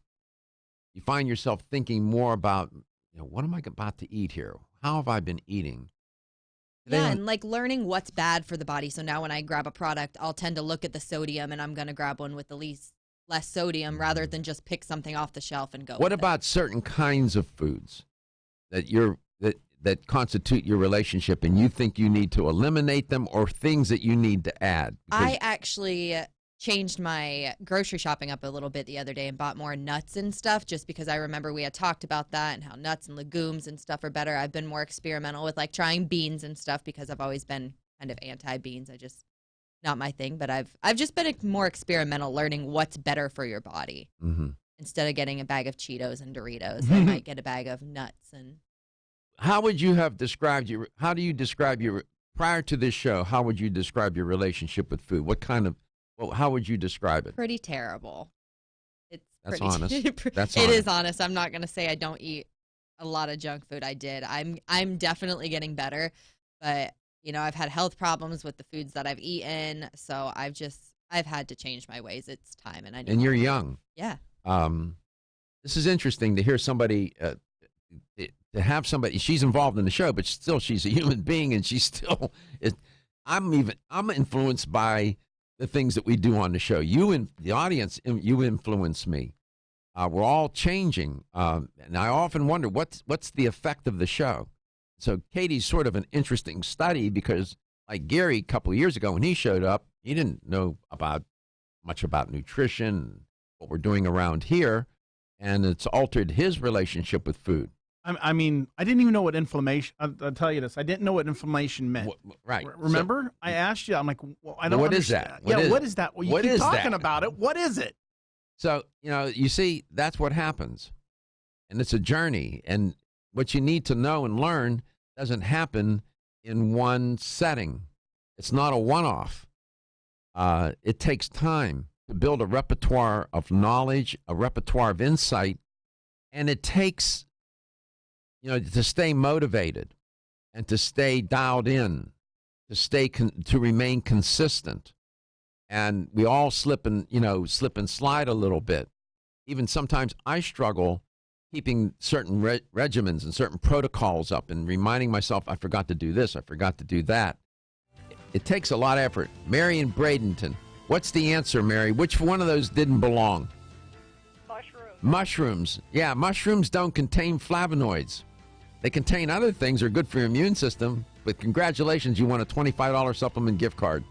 find yourself thinking more about, what am I about to eat here? How have I been eating? Yeah, and like learning what's bad for the body. So now when I grab a product, I'll tend to look at the sodium, and I'm going to grab one with the less sodium rather than just pick something off the shelf and go. What about certain kinds of foods that that constitute your relationship and you think you need to eliminate them, or things that you need to add? I actually changed my grocery shopping up a little bit the other day and bought more nuts and stuff, just because I remember we had talked about that and how nuts and legumes and stuff are better. I've been more experimental with like trying beans and stuff because I've always been kind of anti-beans. Not my thing, but I've just been more experimental, learning what's better for your body. Instead of getting a bag of Cheetos and Doritos, I might get a bag of nuts. And how would you have described how do you describe prior to this show, how would you describe your relationship with food? How would you describe it? Pretty terrible. That's honest. It is honest. I'm not going to say I don't eat a lot of junk food. I did. I'm definitely getting better, but I've had health problems with the foods that I've eaten, so I've had to change my ways. It's time, and you're young. Yeah. This is interesting to hear somebody to have somebody. She's involved in the show, but still, she's a human being, and she's still. I'm influenced by the things that we do on the show. You and the audience, you influence me. We're all changing, and I often wonder what's the effect of the show. So Katie's sort of an interesting study because, like Gary, a couple of years ago when he showed up, he didn't know about much about nutrition, what we're doing around here, and it's altered his relationship with food. I mean, I didn't even know what inflammation. I'll tell you this: I didn't know what inflammation meant. Right? Remember, I asked you. I'm like, well, I don't. What is understand. that? What is that? Well, you keep talking about it. What is it? So you see, that's what happens, and it's a journey. And what you need to know and learn doesn't happen in one setting. It's not a one-off. It takes time to build a repertoire of knowledge, a repertoire of insight, and it takes, to stay motivated and to stay dialed in, to remain consistent. And we all slip and slide a little bit. Even sometimes I struggle keeping certain regimens and certain protocols up and reminding myself, I forgot to do this, I forgot to do that. It takes a lot of effort. Mary in Bradenton, what's the answer, Mary? Which one of those didn't belong? Mushrooms. Yeah, mushrooms don't contain flavonoids. They contain other things that are good for your immune system, but congratulations, you won a $25 supplement gift card.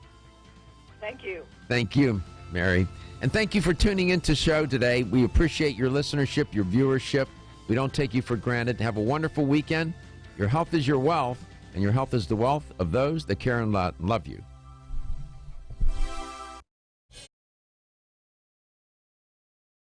Thank you. Thank you, Mary. And thank you for tuning into the show today. We appreciate your listenership, your viewership. We don't take you for granted. Have a wonderful weekend. Your health is your wealth, and your health is the wealth of those that care and love you.